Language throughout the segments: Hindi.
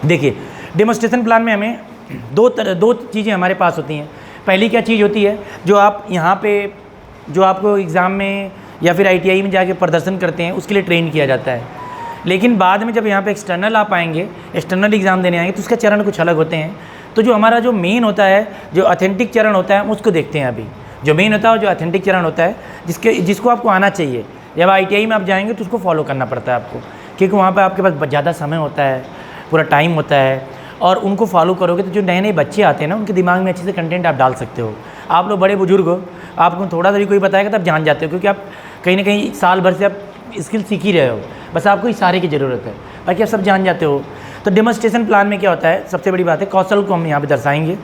देखिए डेमोस्ट्रेशन प्लान में हमें दो चीज़ें हमारे पास होती हैं। पहली क्या चीज़ होती है, जो आप यहाँ पे जो आपको एग्ज़ाम में या फिर ITI में जाके प्रदर्शन करते हैं उसके लिए ट्रेन किया जाता है। लेकिन बाद में जब यहाँ पे एक्सटर्नल आप आएंगे, एक्सटर्नल एग्ज़ाम देने आएंगे, तो उसका चरण कुछ अलग होते हैं। तो जो हमारा जो मेन होता है, जो ऑथेंटिक चरण होता है, हम उसको देखते हैं। अभी जो मेन होता है जो ऑथेंटिक चरण होता है, जिसको आपको आना चाहिए। जब ITI में आप जाएंगे तो उसको फॉलो करना पड़ता है आपको, क्योंकि वहाँ पर आपके पास ज़्यादा समय होता है, पूरा टाइम होता है, और उनको फॉलो करोगे तो जो नए नए बच्चे आते हैं ना, उनके दिमाग में अच्छे से कंटेंट आप डाल सकते हो। आप लोग बड़े बुजुर्ग हो, आपको थोड़ा सा भी कोई बताएगा तब जान जाते हो, क्योंकि आप कहीं ना कहीं साल भर से आप स्किल सीख ही रहे हो, बस आपको इशारे की ज़रूरत है, बाकी आप सब जान जाते हो। तो डेमोस्ट्रेशन प्लान में क्या होता है, सबसे बड़ी बात है कौशल को हम यहाँ पे दर्शाएंगे।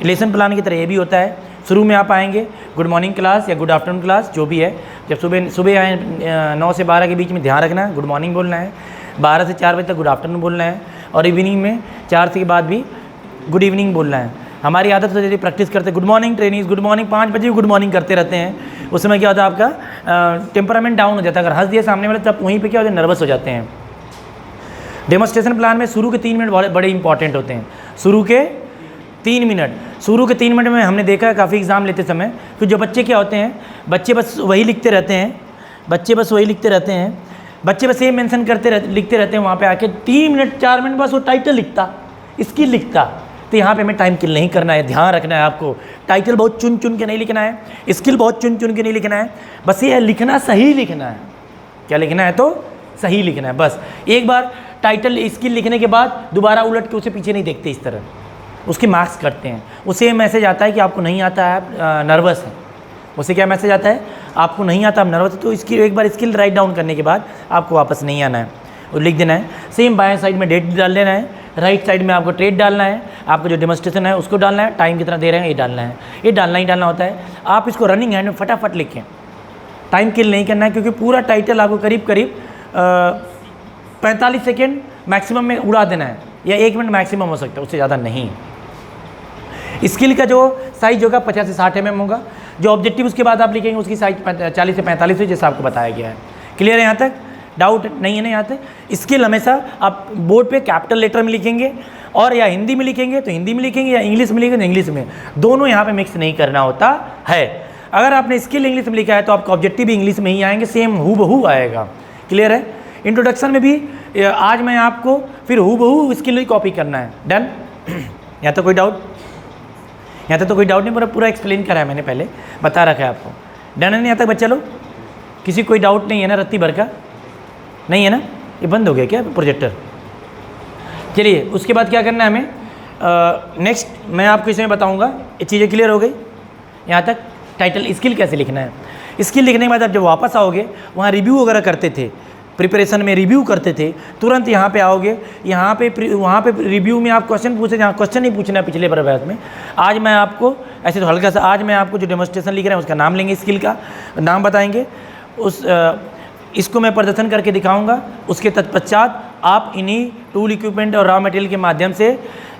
लेसन प्लान की तरह ये भी होता है, शुरू में आप आएंगे गुड मॉर्निंग क्लास या गुड आफ्टरनून क्लास जो भी है। जब सुबह आए 9 से 12 के बीच में ध्यान रखना है, गुड मॉर्निंग बोलना है। 12 से 4 बजे तक गुड आफ्टरनून बोलना है, और इवनिंग में 4 से के बाद भी गुड इवनिंग बोलना है। हमारी आदत से यदि प्रैक्टिस करते good morning training, good morning 5 बजे गुड मॉर्निंग करते रहते हैं, उस समय क्या होता है आपका टेम्परामेंट डाउन हो जाता है। अगर हंस दिया सामने वाले तब वहीं पे क्या होता है, नर्वस हो जाते हैं। डेमोस्ट्रेशन प्लान में शुरू के 3 मिनट बड़े इंपॉर्टेंट होते हैं। शुरू के 3 मिनट में हमने देखा है काफ़ी एग्ज़ाम लेते समय कि जो बच्चे क्या होते हैं, बच्चे बस वही लिखते रहते हैं, बच्चे बस ये मेंशन लिखते रहते हैं। वहाँ पे आके 3 मिनट 4 मिनट बस वो टाइटल लिखता, स्किल लिखता। तो यहाँ पे हमें टाइम किल नहीं करना है, ध्यान रखना है आपको। टाइटल बहुत चुन चुन के नहीं लिखना है, स्किल बहुत चुन चुन के नहीं लिखना है, बस ये है लिखना सही लिखना है। क्या लिखना है, तो सही लिखना है। बस एक बार टाइटल स्किल लिखने के बाद दोबारा उलट के उसे पीछे नहीं देखते, इस तरह उसके मार्क्स करते हैं। उसे मैसेज आता है कि आपको नहीं आता है, आप नर्वस हैं। उसे क्या मैसेज आता है, आपको नहीं आता, आप नर्वस है। तो इसकी एक बार स्किल राइट डाउन करने के बाद आपको वापस नहीं आना है और लिख देना है। सेम बाएं साइड में डेट डाल देना है, राइट साइड में आपको ट्रेड डालना है, आपको जो डेमोस्ट्रेशन है उसको डालना है, टाइम कितना दे रहे हैं ये डालना है। ये डालना ही डालना होता है। आप इसको रनिंग हैंड में फटाफट लिखें, टाइम किल नहीं करना है, क्योंकि पूरा टाइटल आपको करीब 45 सेकेंड मैक्सिमम में उड़ा देना है, या 1 मिनट मैक्सिमम हो सकता है, उससे ज़्यादा नहीं। स्किल का जो साइज होगा 50 से 60 mm होगा। जो ऑब्जेक्टिव उसके बाद आप लिखेंगे उसकी साइज 40 से 45 है, जैसा आपको बताया गया है। क्लियर है यहाँ तक, डाउट नहीं है ना यहाँ तक। स्किल हमेशा आप बोर्ड पे कैपिटल लेटर में लिखेंगे, और या हिंदी में लिखेंगे तो हिंदी में लिखेंगे, या इंग्लिश में लिखेंगे तो इंग्लिश में, दोनों यहाँ पे मिक्स नहीं करना होता है। अगर आपने स्किल इंग्लिश में लिखा है तो आपका ऑब्जेक्टिव भी इंग्लिश में ही आएंगे, सेम हूबहू आएगा। क्लियर है। इंट्रोडक्शन में भी आज मैं आपको फिर हूबहू स्किल ही कॉपी करना है। डन। यहाँ तो कोई डाउट, यहाँ तक तो कोई डाउट नहीं, पूरा एक्सप्लेन करा है मैंने, पहले बता रखा है आपको। डन है ना यहाँ तक बच्चा लोग, किसी कोई डाउट नहीं है ना, रत्ती भर का नहीं है ना। ये बंद हो गया क्या प्रोजेक्टर। चलिए उसके बाद क्या करना है हमें, नेक्स्ट मैं आपको इसमें बताऊंगा। ये चीज़ें क्लियर हो गई यहाँ तक। टाइटल स्किल कैसे लिखना है, स्किल लिखने के बाद आप जब वापस आओगे, वहाँ रिव्यू वगैरह करते थे, प्रिपरेशन में रिव्यू करते थे, तुरंत यहाँ पे आओगे, वहाँ पे रिव्यू में आप क्वेश्चन पूछे, जहाँ क्वेश्चन नहीं पूछना है पिछले प्रभात में। आज मैं आपको ऐसे तो हल्का सा, आज मैं आपको जो डेमोस्ट्रेशन लिख रहे हैं उसका नाम लेंगे, स्किल का नाम बताएंगे, इसको मैं प्रदर्शन करके दिखाऊंगा। उसके तत्पश्चात आप इन्हीं टूल इक्विपमेंट और रॉ मटेरियल के माध्यम से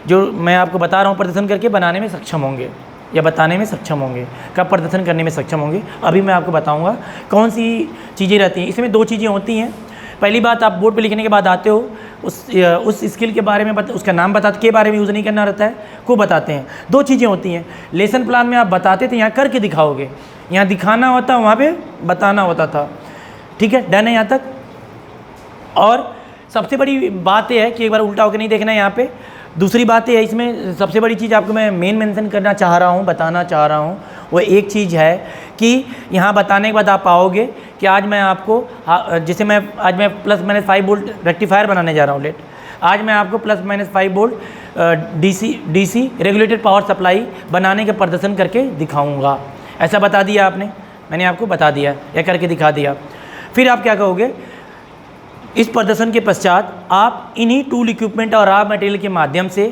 जो मैं आपको बता रहा हूँ प्रदर्शन करके बनाने में सक्षम होंगे, या बताने में सक्षम होंगे, कब प्रदर्शन करने में सक्षम होंगे। अभी मैं आपको बताऊंगा कौन सी चीज़ें रहती हैं। इसमें 2 चीज़ें होती हैं। पहली बात, आप बोर्ड पे लिखने के बाद आते हो, उस स्किल के बारे में उसका नाम बताते के बारे में यूज़ नहीं करना रहता है, को बताते हैं। 2 चीज़ें होती हैं। लेसन प्लान में आप बताते थे, यहाँ करके दिखाओगे, यहाँ दिखाना होता, वहाँ पे बताना होता था। ठीक है, डन है यहाँ तक। और सबसे बड़ी बात यह है कि एक बार उल्टा होकर नहीं देखना है यहाँ पे। दूसरी बात यह है, इसमें सबसे बड़ी चीज़ आपको मैं मेंशन करना चाह रहा हूँ, बताना चाह रहा हूँ, वो एक चीज़ है कि यहाँ बताने के बाद आप पाओगे कि आज मैं आपको, जैसे आज मैं +-5 वोल्ट रेक्टिफायर बनाने जा रहा हूँ। आज मैं आपको +-5 volt DC regulated power supply बनाने के प्रदर्शन करके दिखाऊंगा। ऐसा बता दिया आपने, मैंने आपको बता दिया या करके दिखा दिया। फिर आप क्या कहोगे, इस प्रदर्शन के पश्चात आप इन्हीं टूल इक्विपमेंट और रॉ मटेरियल के माध्यम से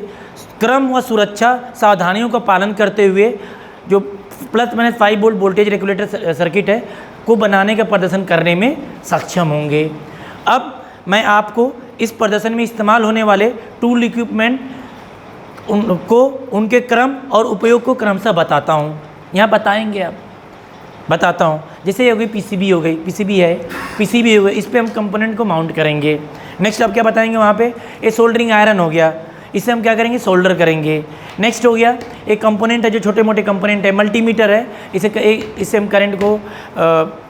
क्रम व सुरक्षा सावधानियों का पालन करते हुए जो +-5 वोल्ट वोल्टेज रेगुलेटर सर्किट है को बनाने का प्रदर्शन करने में सक्षम होंगे। अब मैं आपको इस प्रदर्शन में इस्तेमाल होने वाले टूल इक्विपमेंट उनको, उनके क्रम और उपयोग को क्रमशः बताता हूँ। यहाँ बताएंगे आप, बताता हूँ। जैसे ये हो गई पीसीबी, हो गई पीसीबी है, पीसीबी हो गई, इस पर हम कंपोनेंट को माउंट करेंगे। नेक्स्ट आप क्या बताएंगे, वहाँ पे ये सोल्डरिंग आयरन हो गया, इससे हम क्या करेंगे, सोल्डर करेंगे। नेक्स्ट हो गया एक कंपोनेंट है जो छोटे मोटे कंपोनेंट है, मल्टीमीटर है, इससे हम करंट को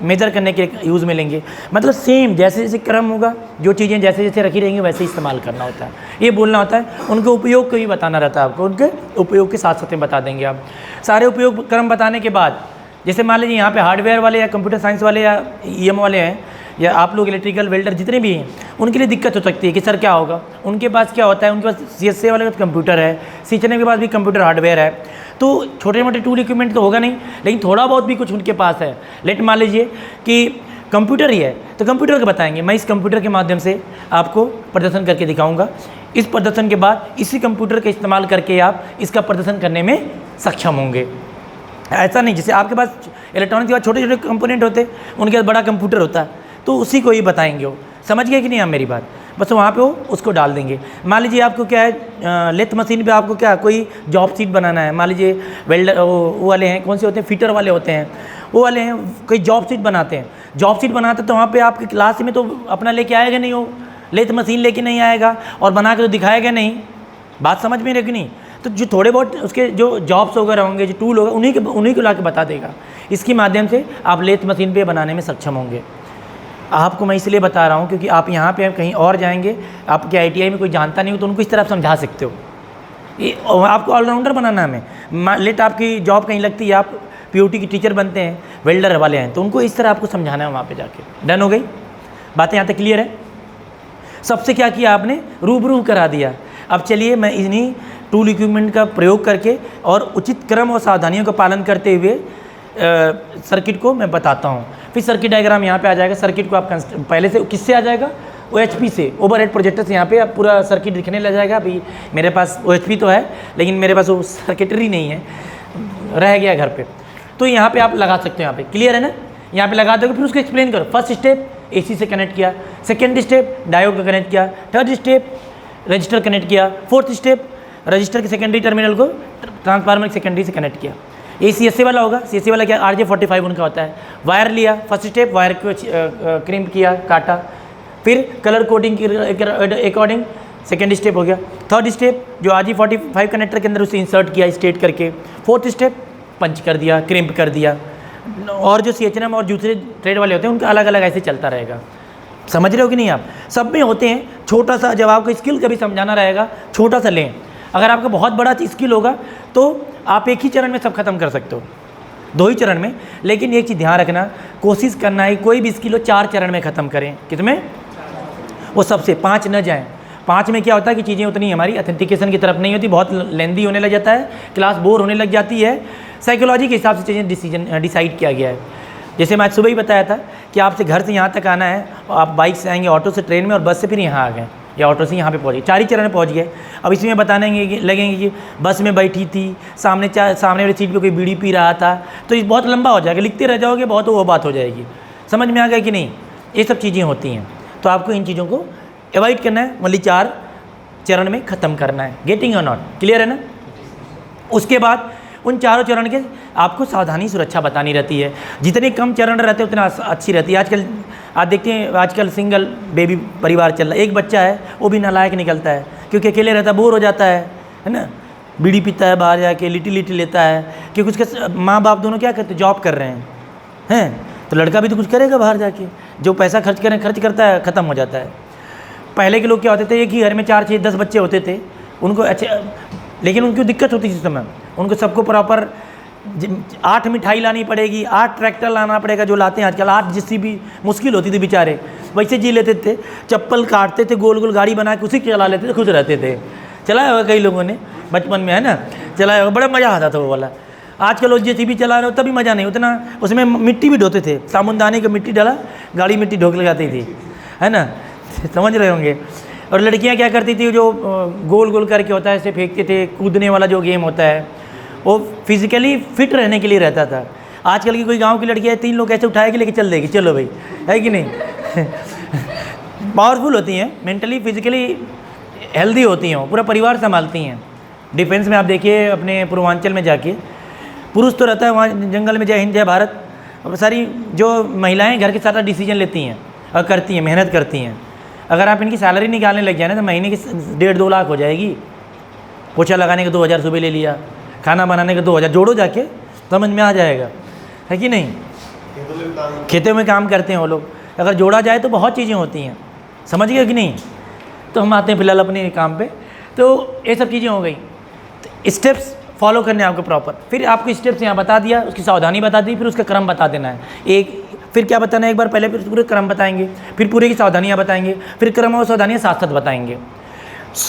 मेजर करने के यूज़ में लेंगे। मतलब सेम जैसे जैसे क्रम होगा, जो चीज़ें जैसे जैसे रखी रहेंगी वैसे ही इस्तेमाल करना होता है, ये बोलना होता है। उनके उपयोग को भी बताना रहता है आपको, उनके उपयोग के साथ साथ में बता देंगे आप। सारे उपयोग क्रम बताने के बाद, जैसे मान लीजिए यहाँ पे हार्डवेयर वाले या कंप्यूटर साइंस वाले या ईएम वाले हैं, या आप लोग इलेक्ट्रिकल वेल्डर जितने भी हैं, उनके लिए दिक्कत हो सकती है कि सर क्या होगा। उनके पास क्या होता है, उनके पास सीएससी वाले के पास कंप्यूटर है, सीएचएनए के पास भी कंप्यूटर हार्डवेयर है, तो छोटे मोटे टूल इक्विपमेंट तो होगा नहीं, लेकिन थोड़ा बहुत भी कुछ उनके पास है। लेट मान लीजिए कि कंप्यूटर ही है, तो कंप्यूटर का बताएंगे। मैं इस कंप्यूटर के माध्यम से आपको प्रदर्शन करके दिखाऊंगा। इस प्रदर्शन के बाद इसी कंप्यूटर का इस्तेमाल करके आप इसका प्रदर्शन करने में सक्षम होंगे। ऐसा नहीं जैसे आपके पास इलेक्ट्रॉनिक के बाद छोटे छोटे कंपोनेंट होते, उनके पास बड़ा कंप्यूटर होता है, तो उसी को ही बताएंगे। वो समझ गए कि नहीं आप मेरी बात, बस वहाँ पे वो उसको डाल देंगे। मान लीजिए आपको क्या है, लेथ मशीन पे आपको क्या कोई जॉब सीट बनाना है, मान लीजिए वेल्डर वो वाले हैं, कौन से होते हैं, फिटर वाले होते हैं, वो वाले हैं, कोई जॉब सीट बनाते हैं। जॉब सीट बनाते तो वहाँ पे आपकी क्लास में तो अपना लेके आएगा नहीं, वो लेथ मशीन लेके नहीं आएगा और बना के तो दिखाएगा नहीं। बात समझ में रहेगी नहीं, तो जो थोड़े बहुत उसके जो जॉब्स वगैरह होंगे, जो टूल होगा, उन्हीं को ला के बता देगा। इसके माध्यम से आप लेथ मशीन पे बनाने में सक्षम होंगे। आपको मैं इसलिए बता रहा हूँ क्योंकि आप यहाँ पे कहीं और जाएंगे, आपके आईटीआई में कोई जानता नहीं हो तो उनको इस तरह आप समझा सकते हो। ये आपको ऑलराउंडर बनाना है। हमें लेट आपकी जॉब कहीं लगती है, आप पीओटी की टीचर बनते हैं, वेल्डर वाले हैं, तो उनको इस तरह आपको समझाना है वहाँ पे जाके। डन हो गई बातें, यहाँ तक क्लियर है? सबसे क्या किया आपने, रूबरू करा दिया। अब चलिए मैं इन्हीं टूल इक्विपमेंट का प्रयोग करके और उचित क्रम और सावधानियों का पालन करते हुए सर्किट को मैं बताता हूँ। फिर सर्किट डायग्राम यहाँ पे आ जाएगा। सर्किट को आप पहले से किससे आ जाएगा, OHP से, ओवरहेड प्रोजेक्टर से। यहाँ पे आप पूरा सर्किट दिखने लग जाएगा। अभी मेरे पास OHP तो है, लेकिन मेरे पास वो सर्किटरी नहीं है, रह गया घर पे। तो यहाँ पे आप लगा सकते हो। यहाँ पे क्लियर है ना? यहाँ पे लगा दोगे, फिर उसको एक्सप्लेन करो। फर्स्ट स्टेप AC से कनेक्ट किया, सेकेंड स्टेप डायोड का कनेक्ट किया, थर्ड स्टेप रजिस्टर कनेक्ट किया, फोर्थ स्टेप रजिस्टर के सेकेंडरी टर्मिनल को ट्रांसफार्मर सेकेंडरी से कनेक्ट किया। ये CSC वाला होगा। CSC वाला क्या, RJ45 उनका होता है। वायर लिया, फर्स्ट स्टेप वायर को क्रिम्प किया, काटा, फिर कलर कोडिंग के अकॉर्डिंग सेकेंड स्टेप हो गया। थर्ड स्टेप जो RJ45 कनेक्टर के अंदर उसे इंसर्ट किया स्ट्रेट करके। फोर्थ स्टेप पंच कर दिया, क्रिम्प कर दिया। और जो CHNM और दूसरे ट्रेड वाले होते हैं उनका अलग अलग ऐसे चलता रहेगा। समझ रहे हो कि नहीं आप? सब में होते हैं। छोटा सा जब आपको स्किल कभी समझाना रहेगा, छोटा सा लें। अगर आपका बहुत बड़ा स्किल होगा तो आप एक ही चरण में सब खत्म कर सकते हो, 2 ही चरण में। लेकिन एक चीज़ ध्यान रखना, कोशिश करना है कोई भी स्किल हो 4 चरण में ख़त्म करें। कितने? वो सबसे 5 न जाएं। 5 में क्या होता है कि चीज़ें उतनी हमारी ऑथेंटिकेशन की तरफ नहीं होती, बहुत लेंदी होने लग जाता है, क्लास बोर होने लग जाती है। साइकोलॉजी के हिसाब से चीज़ें डिसाइड किया गया है। जैसे मैं आज सुबह ही बताया था कि आपसे घर से यहाँ तक आना है, आप बाइक से आएंगे, ऑटो से, ट्रेन में, और बस से फिर यहाँ आ गए, या ऑटो से यहाँ पे पहुँचे। 4 ही चरण में पहुँच गए। अब इसमें बताने लगेंगे कि बस में बैठी थी, सामने वाली सीट पे कोई बीड़ी पी रहा था, तो ये बहुत लंबा हो जाएगा, लिखते रह जाओगे, बहुत वो बात हो जाएगी। समझ में आ गया कि नहीं? ये सब चीज़ें होती हैं, तो आपको इन चीज़ों को अवॉइड करना है, मतलब 4 चरण में ख़त्म करना है। गेटिंग और नॉट, क्लियर है ना? उसके बाद उन 4 चरण के आपको सावधानी सुरक्षा बतानी रहती है। जितने कम चरण रहते हैं उतना अच्छी रहती है। आजकल आप देखते हैं, आजकल सिंगल बेबी परिवार चल रहा है, एक बच्चा है, वो भी नालायक निकलता है क्योंकि अकेले रहता है, बोर हो जाता है ना? बीड़ी पीता है, बाहर जाके लिट्टी लेता है, क्योंकि उसके माँ बाप दोनों क्या करते, जॉब कर रहे हैं, तो लड़का भी तो कुछ करेगा बाहर जाके, जो पैसा खर्च करता है, ख़त्म हो जाता है। पहले के लोग क्या होते थे, एक ही घर में 4, 6, 10 बच्चे होते थे, उनको अच्छे, लेकिन उनको दिक्कत होती थी इस समय, उनको सबको प्रॉपर 8 मिठाई लानी पड़ेगी, 8 ट्रैक्टर लाना पड़ेगा, जो लाते हैं आजकल, 8 जिससी भी मुश्किल होती थी बेचारे, वैसे जी लेते थे। चप्पल काटते थे, गोल गोल गाड़ी बना के उसी के चला लेते थे, खुश रहते थे। चलाया होगा कई लोगों ने बचपन में, है ना? चलाया होगा, बड़ा मज़ा आता था वो वाला। आजकल लोग JCB चला रहे हो तभी मज़ा नहीं उतना, उसमें मिट्टी भी ढोते थे, साबुनदानी का मिट्टी डाला, गाड़ी मिट्टी ढोक लगाती थी, है ना? समझ रहे होंगे। और लड़कियां क्या करती थी, जो गोल गोल करके होता है, ऐसे फेंकते थे, कूदने वाला जो गेम होता है, वो फिजिकली फिट रहने के लिए रहता था। आजकल की कोई गांव की लड़की है, 3 लोग ऐसे उठाए के लेके चल देगी, चलो भाई, है कि नहीं? पावरफुल होती हैं, मेंटली फिजिकली हेल्दी होती हैं, पूरा परिवार संभालती हैं। डिफेंस में आप देखिए अपने पूर्वांचल में जाके, पुरुष तो रहता है वहाँ जंगल में, जय हिंद जय भारत, और सारी जो महिलाएँ घर के सारा डिसीजन लेती हैं और करती हैं, मेहनत करती हैं। अगर आप इनकी सैलरी निकालने लग जाए ना तो महीने की 1.5-2 लाख हो जाएगी, पोछा लगाने के 2000 सुबह ले लिया, खाना बनाने के 2000, जोड़ो जाके समझ में आ जाएगा, है कि नहीं। खेतों में काम करते हैं वो लोग, अगर जोड़ा जाए तो बहुत चीज़ें होती हैं, समझ गए कि नहीं। तो हम आते हैं फिलहाल अपने काम पे। तो ये सब चीज़ें हो गई, तो स्टेप्स फॉलो करने आपको प्रॉपर। फिर आपको स्टेप्स यहाँ बता दिया, उसकी सावधानी बता दी, फिर उसका क्रम बता देना है। एक फिर क्या बताना है, एक बार पहले फिर पूरे क्रम बताएंगे, फिर पूरे की सावधानियाँ बताएंगे, फिर क्रम और सावधानियाँ साथ साथ बताएंगे।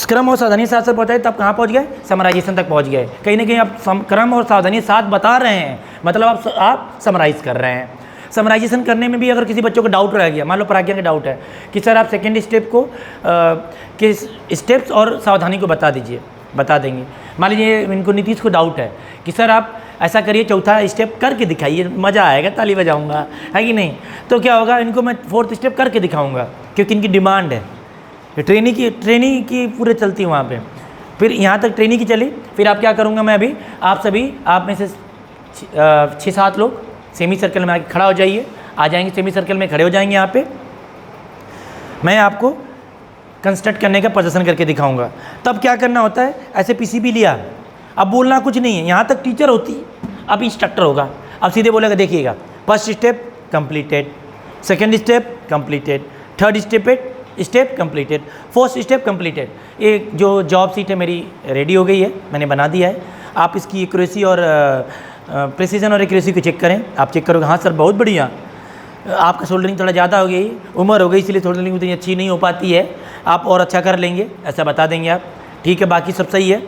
क्रम और सावधानी साथ साथ बताए तब कहाँ पहुँच गए, समराइजेशन तक पहुँच गए। कहीं ना कहीं आप क्रम और सावधानी साथ बता रहे हैं, मतलब आप समराइज़ कर रहे हैं। समराइजेशन करने में भी अगर किसी बच्चों को डाउट रह गया, मान लो प्राज्ञा का डाउट है कि सर आप सेकेंड स्टेप को किस स्टेप्स और सावधानी को बता दीजिए, बता देंगे। मान लीजिए इनको नीतीश को डाउट है कि सर आप ऐसा करिए, चौथा स्टेप करके दिखाइए, मज़ा आएगा, ताली बजाऊंगा, है कि नहीं। तो क्या होगा, इनको मैं फोर्थ स्टेप करके दिखाऊंगा, क्योंकि इनकी डिमांड है। ट्रेनिंग की पूरे चलती है वहाँ पे। फिर यहाँ तक ट्रेनिंग की चली, फिर आप क्या करूँगा मैं अभी, आप में से 6-7 लोग सेमी सर्कल में आके खड़ा हो जाइए, आ जाएंगे सेमी सर्कल में खड़े हो जाएंगे। यहाँ पे मैं आपको कंस्ट्रक्ट करने का प्रदर्शन करके दिखाऊंगा। तब क्या करना होता है, ऐसे पीसीबी लिया, अब बोलना कुछ नहीं है, यहाँ तक टीचर होती, अब इंस्ट्रक्टर होगा। अब सीधे बोलेगा, देखिएगा first step completed, second step completed, third step completed, fourth step completed. ये जो जॉब सीट है मेरी रेडी हो गई है, मैंने बना दिया है। आप इसकी एक्यूरेसी और प्रिसीजन और एक्यूरेसी को चेक करें। आप चेक करोगे, हाँ सर बहुत बढ़िया, आपका सोल्डरिंग थोड़ा ज़्यादा हो गई, उम्र हो गई, इसलिए सोल्डरिंग उतनी अच्छी नहीं हो पाती है, आप और अच्छा कर लेंगे, ऐसा बता देंगे आप। ठीक है, बाकी सब सही है।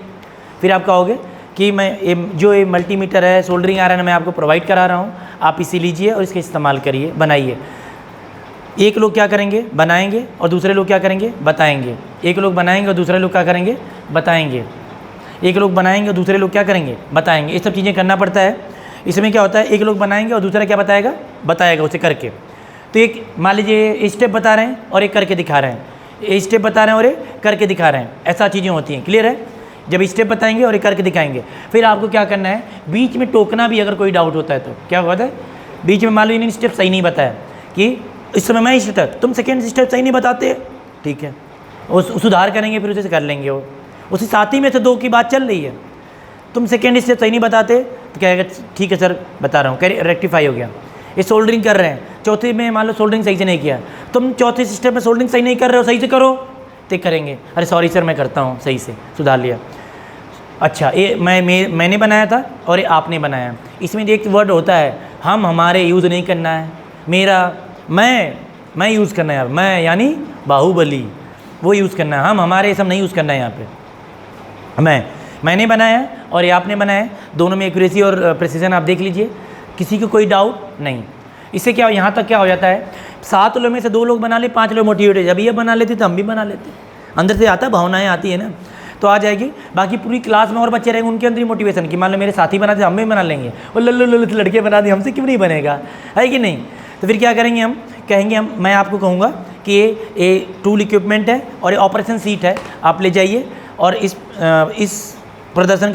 फिर आप कहोगे कि मैं जो ये मल्टीमीटर है, सोल्डरिंग आयरन मैं आपको प्रोवाइड करा रहा हूँ, आप इसे लीजिए और इसका इस्तेमाल करिए, बनाइए। एक लोग क्या करेंगे, बनाएंगे, और दूसरे लोग क्या करेंगे, बताएंगे। एक लोग बनाएंगे और दूसरे लोग क्या करेंगे, बताएंगे। एक लोग बनाएंगे और दूसरे लोग क्या करेंगे, बताएंगे। ये सब चीज़ें करना पड़ता है। इसमें क्या होता है, एक लोग बनाएंगे और दूसरा क्या बताएगा उसे करके। तो एक मान लीजिए स्टेप बता रहे हैं और एक करके दिखा रहे हैं, ये स्टेप बता रहे हैं और एक करके दिखा रहे हैं, ऐसा चीज़ें होती हैं। क्लियर है। जब स्टेप बताएंगे और एक करके दिखाएंगे, फिर आपको क्या करना है, बीच में टोकना भी अगर कोई डाउट होता है तो क्या होता है, बीच में मान लो इन्होंने स्टेप सही नहीं बताया कि इस समय मैं स्टेप, तुम सेकेंड स्टेप सही नहीं बताते, ठीक है, वो सुधार करेंगे, फिर उसे कर लेंगे। वो उसी साथी में से 2 की बात चल रही है, तुम सेकेंड स्टेप सही नहीं बताते तो कहेगा ठीक है सर बता रहा हूँ, कह रेक्टिफाई हो गया। ये सोल्डरिंग कर रहे हैं, चौथे में मान लो सोल्डरिंग सही से नहीं किया, तुम चौथे स्टेप में सोल्डरिंग सही नहीं कर रहे हो, सही से करो, तो करेंगे, अरे सॉरी सर मैं करता हूँ, सही से सुधार लिया। अच्छा, ये मैंने बनाया था और ये आपने बनाया, इसमें एक वर्ड होता है हम हमारे यूज़ नहीं करना है, मेरा मैं यूज़ करना है, मैं यानी बाहुबली, वो यूज़ करना है, हम हमारे सब नहीं यूज़ करना है। यहाँ पे मैंने बनाया और ये आपने बनाया, दोनों में एक्यूरेसी और प्रिसीजन आप देख लीजिए, किसी को कोई डाउट नहीं। इससे क्या यहाँ तक क्या हो जाता है, 7 लोग में से 2 लोग बना ले, 5 लोग मोटिवेट है, जब ये बना लेते तो हम भी बना लेते, अंदर से आता, भावनाएं आती है ना, तो आ जाएगी। बाकी पूरी क्लास में और बच्चे रहेंगे, उनके अंदर ही मोटिवेशन की, मान लो मेरे साथी बनाते हम भी बना लेंगे, और लल्लू लड़के बना दिए, हमसे क्यों नहीं बनेगा, है कि नहीं। तो फिर क्या करेंगे, हम कहेंगे मैं आपको कहूँगा कि ये टूल इक्विपमेंट है और ये ऑपरेशन सीट है, आप ले जाइए और इस प्रदर्शन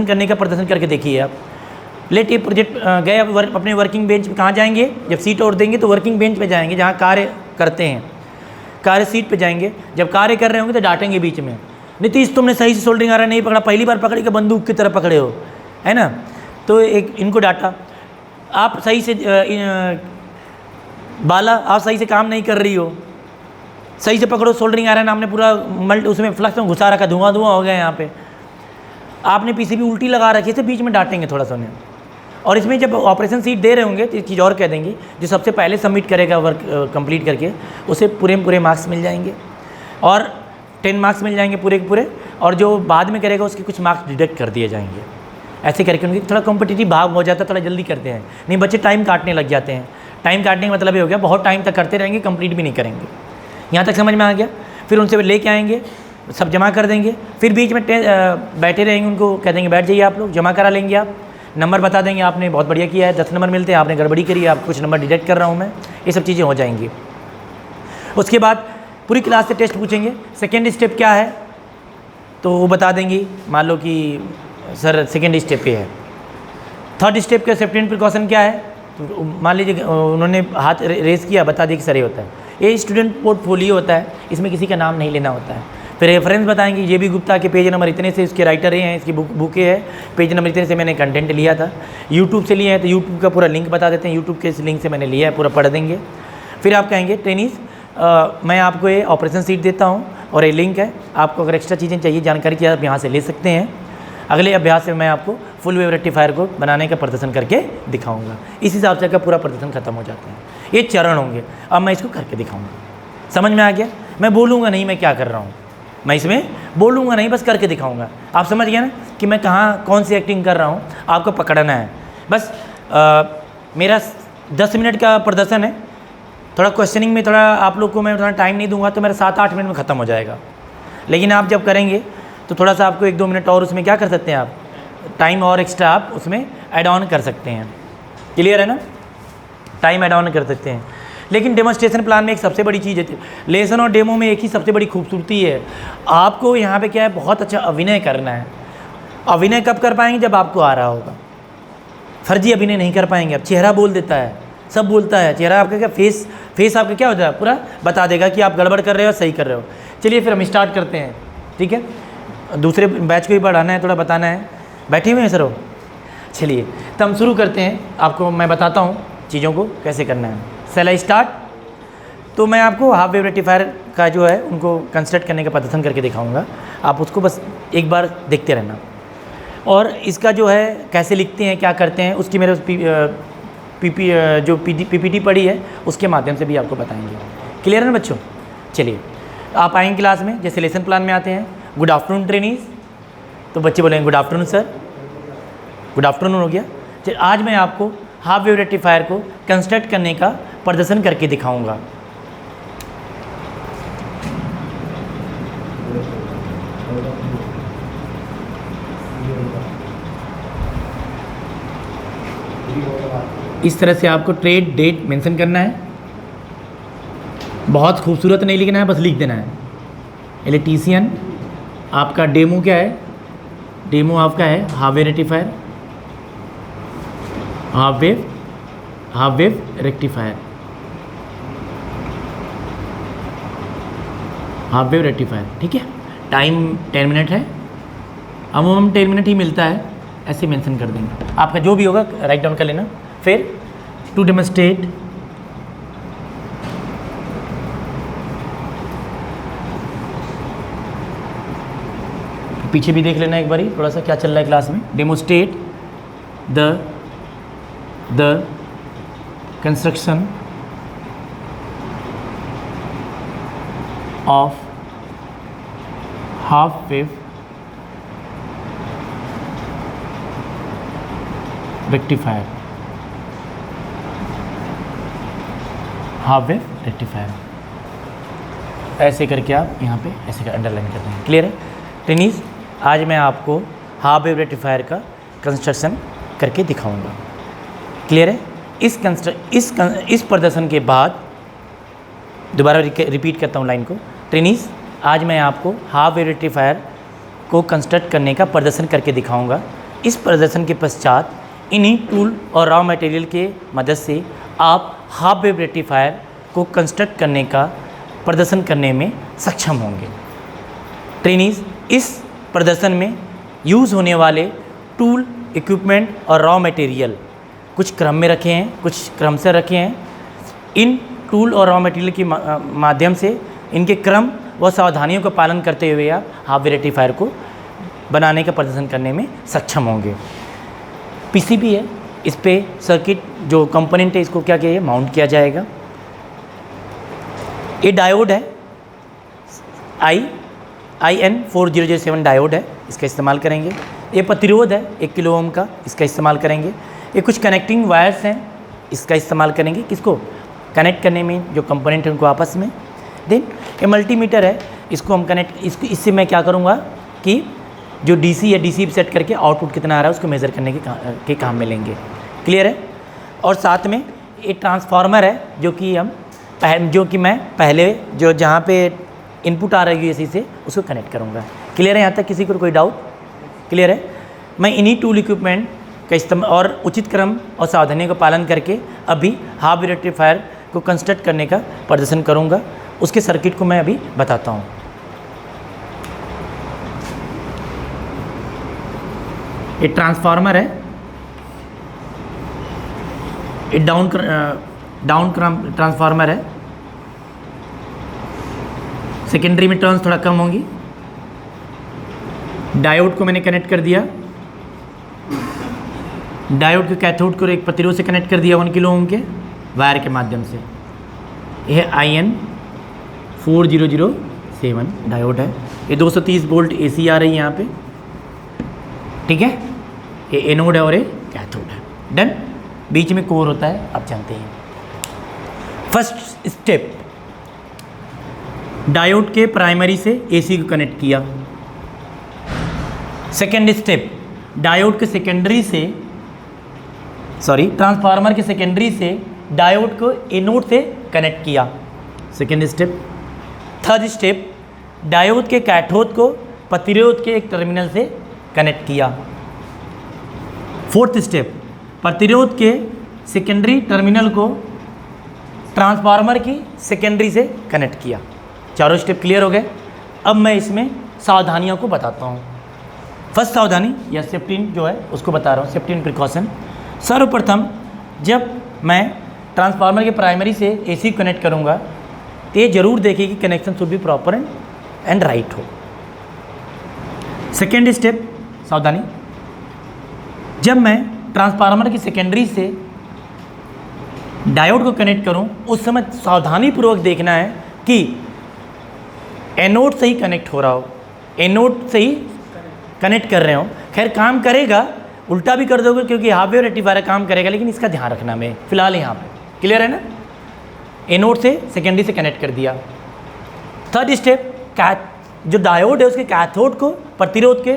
करने का प्रदर्शन करके देखिए। आप लेट ये प्रोजेक्ट गए, अपने वर्किंग बेंच पे कहाँ जाएंगे, जब सीट और देंगे तो वर्किंग बेंच पे जाएंगे, जहाँ कार्य करते हैं, कार्य सीट पे जाएंगे। जब कार्य कर रहे होंगे तो डांटेंगे बीच में, नीतीश तुमने सही से सोल्डरिंग आयरन नहीं पकड़ा, पहली बार पकड़े कि बंदूक की तरह पकड़े हो, है ना। तो एक इनको डांटा, आप सही से बाला आप सही से काम नहीं कर रही हो, सही से पकड़ो सोल्डरिंग आयरन, आपने पूरा उसमें फ्लक्स में घुसा रखा, धुआं हो गया यहाँ पे, आपने पीसीबी उल्टी लगा रखी है, बीच में डांटेंगे थोड़ा सा उन्हें। और इसमें जब ऑपरेशन सीट दे रहे होंगे तो एक चीज़ और कह देंगे, जो सबसे पहले सबमिट करेगा वर्क कंप्लीट करके, उसे पूरे मार्क्स मिल जाएंगे, और 10 मार्क्स मिल जाएंगे पूरे के पूरे, और जो बाद में करेगा उसके कुछ मार्क्स डिडक्ट कर दिए जाएंगे। ऐसे करके उनकी थोड़ा कॉम्पिटिटिव भाव हो जाता है, थोड़ा जल्दी करते हैं, नहीं बच्चे टाइम काटने लग जाते हैं। टाइम काटने का मतलब ये हो गया बहुत टाइम तक करते रहेंगे, कंप्लीट भी नहीं करेंगे। यहाँ तक समझ में आ गया। फिर उनसे लेके आएंगे, सब जमा कर देंगे, फिर बीच में बैठे रहेंगे, उनको कह देंगे बैठ जाइए, आप लोग जमा करा लेंगे, आप नंबर बता देंगे, आपने बहुत बढ़िया किया है, 10 नंबर मिलते हैं, आपने गड़बड़ी करी है, आप कुछ नंबर डिडक्ट कर रहा हूँ मैं, ये सब चीज़ें हो जाएंगी। उसके बाद पूरी क्लास से टेस्ट पूछेंगे, सेकेंड स्टेप क्या है तो वो बता देंगी, मान लो कि सर सेकेंड स्टेप पे है। थर्ड स्टेप का सेफ्टी एंड प्रिकॉशन क्या है, तो मान लीजिए उन्होंने हाथ रेस किया, बता दिए कि सर ये होता है, ये स्टूडेंट पोर्टफोलियो होता है, इसमें किसी का नाम नहीं लेना होता है। फिर रेफरेंस बताएंगे, ये भी गुप्ता के पेज नंबर इतने से इसके राइटर हैं, इसकी बुकें है, पेज नंबर इतने से मैंने कंटेंट लिया था। यूट्यूब से लिया है तो यूट्यूब का पूरा लिंक बता देते हैं, यूट्यूब के इस लिंक से मैंने लिया है, पूरा पढ़ देंगे। फिर आप कहेंगे ट्रेनीज मैं आपको ये ऑपरेशन सीट देता हूँ और ये लिंक है, आपको अगर एक्स्ट्रा चीज़ें चाहिए जानकारी की आप यहाँ से ले सकते हैं। अगले अभ्यास में मैं आपको फुल वेव रेक्टिफायर को बनाने का प्रदर्शन करके दिखाऊंगा। इस हिसाब से आपका पूरा प्रदर्शन खत्म हो जाता है। ये चरण होंगे, अब मैं इसको करके दिखाऊंगा। समझ में आ गया? मैं बोलूँगा नहीं मैं क्या कर रहा हूँ, मैं इसमें बोलूँगा नहीं, बस करके दिखाऊंगा। आप समझ गए ना कि मैं कहाँ कौन सी एक्टिंग कर रहा हूँ, आपको पकड़ना है बस। मेरा 10 मिनट का प्रदर्शन है, थोड़ा क्वेश्चनिंग में थोड़ा आप लोग को मैं थोड़ा टाइम नहीं दूंगा तो मेरा 7-8 मिनट में ख़त्म हो जाएगा। लेकिन आप जब करेंगे तो थोड़ा सा आपको 1-2 मिनट और उसमें क्या कर सकते हैं, आप टाइम और एक्स्ट्रा आप उसमें ऐड ऑन कर सकते हैं। क्लियर है ना? टाइम ऐड ऑन कर सकते हैं। लेकिन डेमोन्स्ट्रेशन प्लान में एक सबसे बड़ी चीज़ है, लेसन और डेमो में एक ही सबसे बड़ी खूबसूरती है, आपको यहाँ पे क्या है, बहुत अच्छा अभिनय करना है। अभिनय कब कर पाएंगे? जब आपको आ रहा होगा। फर्जी अभिनय नहीं कर पाएंगे। अब चेहरा बोल देता है, सब बोलता है, चेहरा आपका क्या, फेस आपका क्या होता है, पूरा बता देगा कि आप गड़बड़ कर रहे हो सही कर रहे हो। चलिए फिर हम स्टार्ट करते हैं, ठीक है? दूसरे बैच को भी बढ़ाना है, थोड़ा बताना है। बैठे हुए हैं सर? चलिए तो हम शुरू करते हैं, आपको मैं बताता हूँ चीज़ों को कैसे करना है। सेला स्टार्ट। तो मैं आपको हाफ वेव रेक्टिफायर का जो है उनको कंस्ट्रक्ट करने का प्रदर्शन करके दिखाऊंगा, आप उसको बस एक बार देखते रहना। और इसका जो है कैसे लिखते हैं, क्या करते हैं, उसकी मेरे पीपीटी पड़ी है, उसके माध्यम से भी आपको बताएंगे। क्लियर है ना बच्चों? चलिए आप आएंगे क्लास में, जैसे लेसन प्लान में आते हैं, गुड आफ्टरनून ट्रेनीज, तो बच्चे बोलेंगे good afternoon sir, good afternoon हो गया। चलिए आज मैं आपको हाफ वेव रेक्टिफायर को कंस्ट्रक्ट करने का प्रदर्शन करके दिखाऊंगा। इस तरह से आपको ट्रेड डेट मेंशन करना है, बहुत खूबसूरत नहीं लिखना है, बस लिख देना है। इलेक्ट्रीशियन आपका डेमो क्या है, डेमो आपका है half wave rectifier, half wave rectifier, half wave rectifier, ठीक है। टाइम 10 मिनट है, अमूमन 10 मिनट ही मिलता है, ऐसे मेंशन कर देंगे। आपका जो भी होगा राइट डाउन कर लेना। फिर टू डेमोन्स्ट्रेट पीछे भी देख लेना एक बारी थोड़ा सा क्या चल रहा है क्लास में। Demonstrate the construction of half wave rectifier, half wave rectifier, ऐसे करके आप यहाँ पे ऐसे कर अंडरलाइन कर देंगे। क्लियर है ट्रेनीज? आज मैं आपको हाफ वेव रेक्टिफायर का कंस्ट्रक्शन करके दिखाऊंगा। क्लियर है? इस प्रदर्शन के बाद दोबारा रिपीट करता हूँ लाइन को। ट्रेनीज आज मैं आपको हाफ वेव रेक्टिफायर को कंस्ट्रक्ट करने का प्रदर्शन करके दिखाऊंगा। इस प्रदर्शन के पश्चात इन्हीं टूल और रॉ मटेरियल के मदद से आप हाफ वेव रेक्टिफायर को कंस्ट्रक्ट करने का प्रदर्शन करने में सक्षम होंगे। ट्रेनीज इस प्रदर्शन में यूज़ होने वाले टूल, इक्विपमेंट और रॉ मटेरियल कुछ क्रम में रखे हैं, कुछ क्रम से रखे हैं। इन टूल और रॉ मटेरियल के माध्यम से इनके क्रम व सावधानियों का पालन करते हुए आप हाफ वेव रेक्टिफायर को बनाने का प्रदर्शन करने में सक्षम होंगे। पीसीबी है, इस पे सर्किट जो कंपोनेंट है इसको क्या किया है, माउंट किया जाएगा। ये डायोड है, IN4007 डायोड है, इसका इस्तेमाल करेंगे। ये प्रतिरोध है 1 किलो ओम का, इसका इस्तेमाल करेंगे। ये कुछ कनेक्टिंग वायर्स हैं, इसका इस्तेमाल करेंगे किसको कनेक्ट करने में, जो कंपोनेंट है उनको आपस में। देन ये मल्टीमीटर है, इसको हम इससे मैं क्या करूँगा कि जो डीसी या डीसी सेट करके आउटपुट कितना आ रहा है उसको मेज़र करने के काम में लेंगे। क्लियर है? और साथ में एक ट्रांसफार्मर है जो कि मैं पहले जो जहाँ पे इनपुट आ रही है यूएससी से उसको कनेक्ट करूँगा। क्लियर है? यहाँ तक किसी को कोई डाउट? क्लियर है? मैं इन्हीं टूल इक्विपमेंट का इस्तेमाल और उचित क्रम और सावधानी का पालन करके अभी हाफ वेव रेक्टिफायर को कंस्ट्रक्ट करने का प्रदर्शन करूँगा। उसके सर्किट को मैं अभी बताता हूँ। ये ट्रांसफार्मर है, ये डाउन ट्रांसफार्मर है। सेकेंडरी में टर्न्स थोड़ा कम होंगी। डायोड को मैंने कनेक्ट कर दिया, डायोड के कैथोड को एक प्रतिरोध से कनेक्ट कर दिया 1 किलो ओम के वायर के माध्यम से। यह IN 4007 डायोड है। ये 230 वोल्ट AC आ रही है यहाँ पे, ठीक है। ये एनोड है और ये कैथोड है। डन। बीच में कोर होता है, आप जानते हैं। फर्स्ट स्टेप, डायोड के प्राइमरी से AC को कनेक्ट किया। सेकेंड स्टेप, डायोड के सेकेंडरी से ट्रांसफार्मर के सेकेंडरी से डायोड को एनोड से कनेक्ट किया। Second step. Third step, diode के कैथोड को प्रतिरोध के एक टर्मिनल से कनेक्ट किया। फोर्थ स्टेप, प्रतिरोध के सेकेंडरी टर्मिनल को ट्रांसफार्मर की सेकेंडरी से कनेक्ट किया। चारों स्टेप क्लियर हो गए। अब मैं इसमें सावधानियों को बताता हूँ। फर्स्ट सावधानी या सेफ्टी जो है उसको बता रहा हूँ, सेफ्टी एंड प्रिकॉशन। सर्वप्रथम जब मैं ट्रांसफार्मर के प्राइमरी से AC कनेक्ट करूँगा तो ये जरूर देखिए कि connection should be proper and right हो। सेकेंड स्टेप सावधानी, जब मैं ट्रांसफार्मर की सेकेंडरी से डायोड को कनेक्ट करूं उस समय सावधानीपूर्वक देखना है कि एनोड से ही कनेक्ट हो रहा हो, एनोड से ही कनेक्ट कर रहे हो। खैर काम करेगा, उल्टा भी कर दोगे क्योंकि हाफ वेव रेक्टिफायर काम करेगा, लेकिन इसका ध्यान रखना मैं फिलहाल यहाँ पे क्लियर है ना। एनोड से सेकेंडरी से कनेक्ट कर दिया। थर्ड स्टेप, जो डायोड है उसके कैथोड को प्रतिरोध के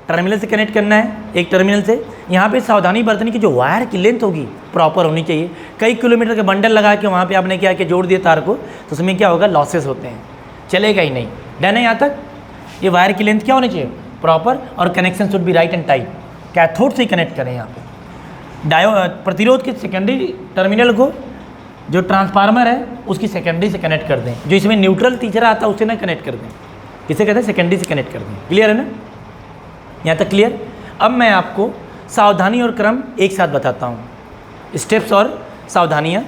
टर्मिनल से कनेक्ट करना है, एक टर्मिनल से। यहाँ पे सावधानी बरतनी कि जो वायर की लेंथ होगी प्रॉपर होनी चाहिए। कई किलोमीटर का बंडल लगा के वहाँ पे आपने क्या किया, जोड़ दिया तार को, तो उसमें क्या होगा, लॉसेस होते हैं, चलेगा ही नहीं। डन है यहाँ तक। ये वायर की लेंथ क्या होनी चाहिए, प्रॉपर, और connection should be right and tight. Cathode से ही कनेक्ट करें यहाँ पे। प्रतिरोध के सेकेंडरी टर्मिनल को जो ट्रांसफार्मर है उसकी सेकेंडरी से कनेक्ट कर दें। जो इसमें न्यूट्रल तीसरा आता है उससे ना कनेक्ट कर दें, किसे कहते हैं, सेकेंडरी से कनेक्ट कर दें। क्लियर है ना, यहाँ तक क्लियर। अब मैं आपको सावधानी और क्रम एक साथ बताता हूँ, स्टेप्स और सावधानियाँ,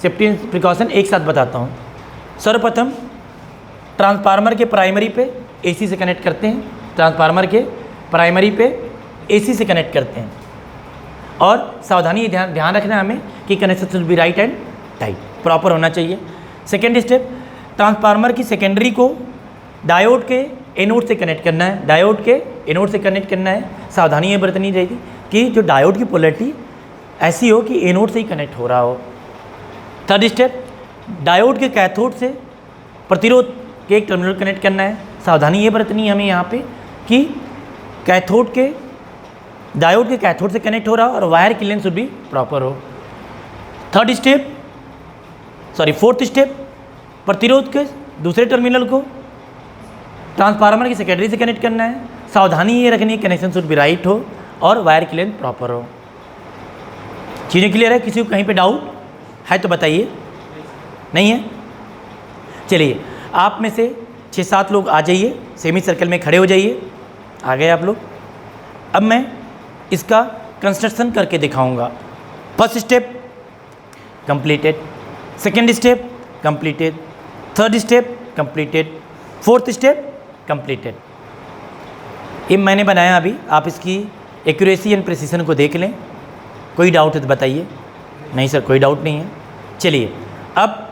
सेफ्टी एंड प्रिकॉशन एक साथ बताता हूँ। सर्वप्रथम ट्रांसफार्मर के प्राइमरी पे AC से कनेक्ट करते हैं, ट्रांसफार्मर के प्राइमरी पे AC से कनेक्ट करते हैं। और सावधानी ध्यान रखना है हमें कि connection should be right and tight, proper होना चाहिए। सेकेंड स्टेप, ट्रांसफार्मर की सेकेंडरी को डायोड के एनोड से कनेक्ट करना है, डायोड के एनोड से कनेक्ट करना है। सावधानी ये बरतनी रहेगी कि जो डायोड की पोलैरिटी ऐसी हो कि एनोड से ही कनेक्ट हो रहा हो। थर्ड स्टेप, डायोड के कैथोड से प्रतिरोध के एक टर्मिनल कनेक्ट करना है। सावधानी ये बरतनी है हमें यहाँ पे कि कैथोड के डायोड के कैथोड से कनेक्ट हो रहा हो और वायर की लेंथ शुड भी प्रॉपर हो। फोर्थ स्टेप, प्रतिरोध के दूसरे टर्मिनल को ट्रांसफार्मर की सेकेंडरी से कनेक्ट करना है। सावधानी ये रखनी है कनेक्शन शुड बी राइट हो और वायर की लेंथ प्रॉपर हो। चीज़ें क्लियर है? किसी को कहीं पे डाउट है तो बताइए। नहीं है? चलिए, आप में से 6-7 लोग आ जाइए, सेमी सर्कल में खड़े हो जाइए। आ गए आप लोग। अब मैं इसका कंस्ट्रक्शन करके दिखाऊंगा। First step completed, second step completed, third step completed, fourth step completed. ये मैंने बनाया अभी, आप इसकी एक्यूरेसी एंड प्रिसीजन को देख लें। कोई डाउट है तो बताइए। नहीं सर, कोई डाउट नहीं है। चलिए, अब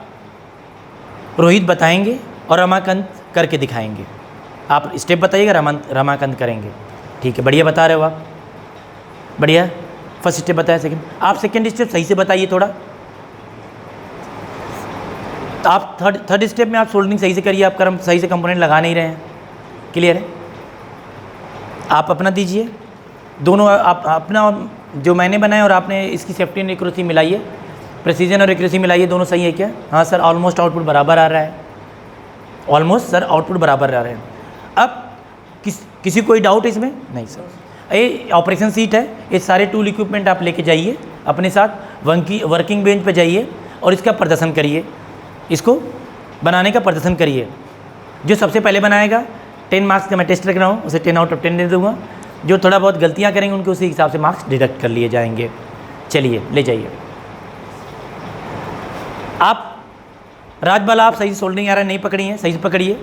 रोहित बताएंगे और रमाकांत करके दिखाएंगे। आप स्टेप बताइएगा, रमाकांत करेंगे। ठीक है, बढ़िया बता रहे हो आप, बढ़िया। फर्स्ट स्टेप बताया, सेकंड आप सेकंड स्टेप सही से बताइए थोड़ा। आप थर्ड स्टेप में आप सोल्डरिंग सही से करिए, आप सही से कंपोनेंट लगा नहीं रहे हैं। क्लियर है? आप अपना दीजिए, दोनों आप अपना जो मैंने बनाया और आपने इसकी सेफ्टी एंड एक्यूरेसी मिलाई है, प्रेसिजन और एक्यूरेसी मिलाई है, दोनों सही है क्या? हाँ सर, ऑलमोस्ट आउटपुट बराबर आ रहा है। ऑलमोस्ट सर आउटपुट बराबर आ रहे हैं। अब किसी कोई डाउट है इसमें? नहीं सर। ये ऑपरेशन सीट है, ये सारे टूल इक्विपमेंट आप लेके जाइए अपने साथ, वर्किंग बेंच पे जाइए और इसका प्रदर्शन करिए, इसको बनाने का प्रदर्शन करिए। जो सबसे पहले बनाएगा 10 मार्क्स का मैं टेस्ट रख रहा हूँ, उसे 10 आउट ऑफ 10 दे दूँगा। जो थोड़ा बहुत गलतियां करेंगे उनके उसी हिसाब से मार्क्स डिडक्ट कर लिए जाएंगे। चलिए ले जाइए आप। राजबाला आप सही से सोल्डरिंग आ रहा है, नहीं पकड़ी है, सही से पकड़िए,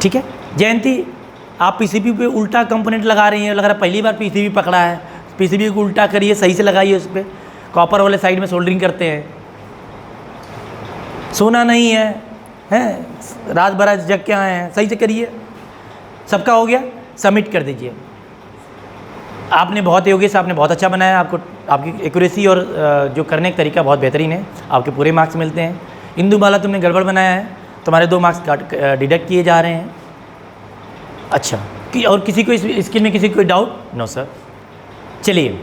ठीक है। जयंती आप पीसीबी पे उल्टा कंपोनेंट लगा रही हैं, लग रहा है पहली बार पीसीबी पकड़ा है। पीसीबी को उल्टा करिए, सही से लगाइए उस पर। कॉपर वाले साइड में सोल्डरिंग करते हैं, सोना नहीं है, हैं रात भर जग के आए हैं, सही से करिए। सबका हो गया, सबमिट कर दीजिए। आपने बहुत योगेश, आपने बहुत अच्छा बनाया, आपको आपकी एक्यूरेसी और जो करने का तरीका बहुत बेहतरीन है, आपके पूरे मार्क्स मिलते हैं। इंदुबाला तुमने गड़बड़ बनाया है, तुम्हारे 2 मार्क्स डिडक्ट किए जा रहे हैं। अच्छा और किसी को इस स्किल में किसी को कोई डाउट? No sir. चलिए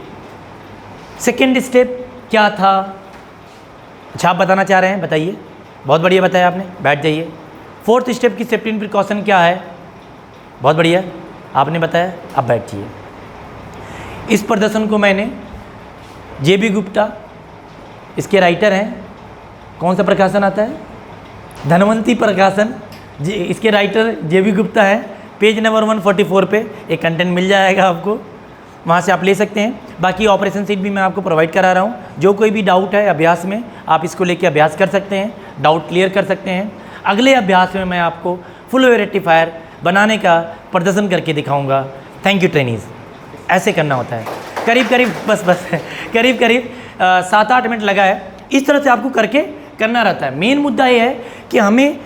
सेकेंड स्टेप क्या था? अच्छा आप बताना चाह रहे हैं, बताइए। बहुत बढ़िया बताया आपने, बैठ जाइए। 4th स्टेप की सेफ्टी एंड प्रिकॉशन क्या है? बहुत बढ़िया आपने बताया, अब बैठिए। इस प्रदर्शन को मैंने जेबी गुप्ता, इसके राइटर हैं, कौन सा प्रकाशन आता है? धनवंती प्रकाशन। इसके राइटर जेबी गुप्ता है। पेज नंबर 144 पे एक कंटेंट मिल जाएगा आपको, वहाँ से आप ले सकते हैं। बाकी ऑपरेशन सीट भी मैं आपको प्रोवाइड करा रहा हूँ। जो कोई भी डाउट है अभ्यास में, आप इसको लेके अभ्यास कर सकते हैं, डाउट क्लियर कर सकते हैं। अगले अभ्यास में मैं आपको फुल वेव रेक्टिफायर बनाने का प्रदर्शन करके दिखाऊंगा। Thank you trainees. ऐसे करना होता है, करीब करीब बस करीब करीब 7-8 मिनट लगा है। इस तरह से आपको करके करना रहता है। मेन मुद्दा ये है कि हमें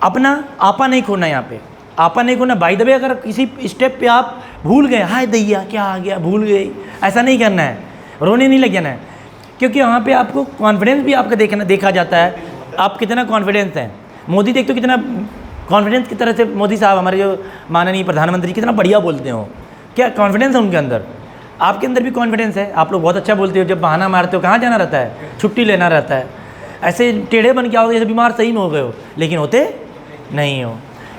अपना आपा नहीं खोना, यहाँ पे आपा नहीं खोना। बाय द वे अगर किसी स्टेप पे आप भूल गए, हाय दैया क्या आ गया, भूल गई, ऐसा नहीं करना है, रोने नहीं लग जाना है। क्योंकि वहाँ पे आपको कॉन्फिडेंस भी आपका देखा जाता है, आप कितना कॉन्फिडेंस हैं। मोदी देख तो कितना कॉन्फिडेंस की तरह से, मोदी साहब हमारे जो माननीय प्रधानमंत्री कितना बढ़िया बोलते हो, क्या कॉन्फिडेंस है उनके अंदर। आपके अंदर भी कॉन्फिडेंस है, आप लोग बहुत अच्छा बोलते हो। जब बहाना मारते हो, कहाँ जाना रहता है? छुट्टी लेना रहता है। ऐसे टेढ़े बन के आओगे जैसे बीमार सही में हो गए हो, लेकिन होते नहीं हो,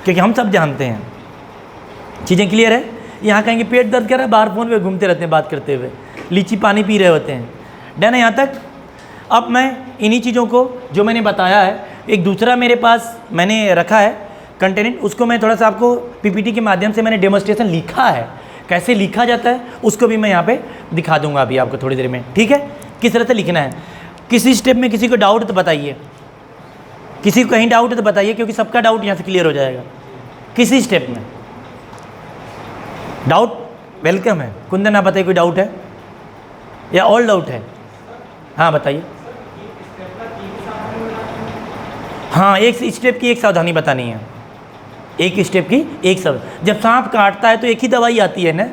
क्योंकि हम सब जानते हैं। चीज़ें क्लियर है? यहाँ कहेंगे पेट दर्द कर रहा है, बाहर फ़ोन पे घूमते रहते हैं बात करते हुए, लीची पानी पी रहे होते हैं। डन है यहाँ तक? अब मैं इन्हीं चीज़ों को जो मैंने बताया है, एक दूसरा मेरे पास मैंने रखा है कंटेंट, उसको मैं थोड़ा सा आपको पीपीटी के माध्यम से मैंने डेमोस्ट्रेशन लिखा है, कैसे लिखा जाता है उसको भी मैं यहाँ पे दिखा दूंगा अभी आपको थोड़ी देर में। ठीक है, किस तरह से लिखना है। किसी स्टेप में किसी को डाउट है तो बताइए, किसी को कहीं डाउट है तो बताइए, क्योंकि सबका डाउट यहाँ से क्लियर हो जाएगा। किसी स्टेप में डाउट वेलकम है। कुंदन आप बताइए, कोई डाउट है या ऑल डाउट है? हाँ बताइए। हाँ, एक स्टेप की एक सावधानी बतानी है, एक स्टेप की एक सब। जब सांप काटता है तो एक ही दवाई आती है ना,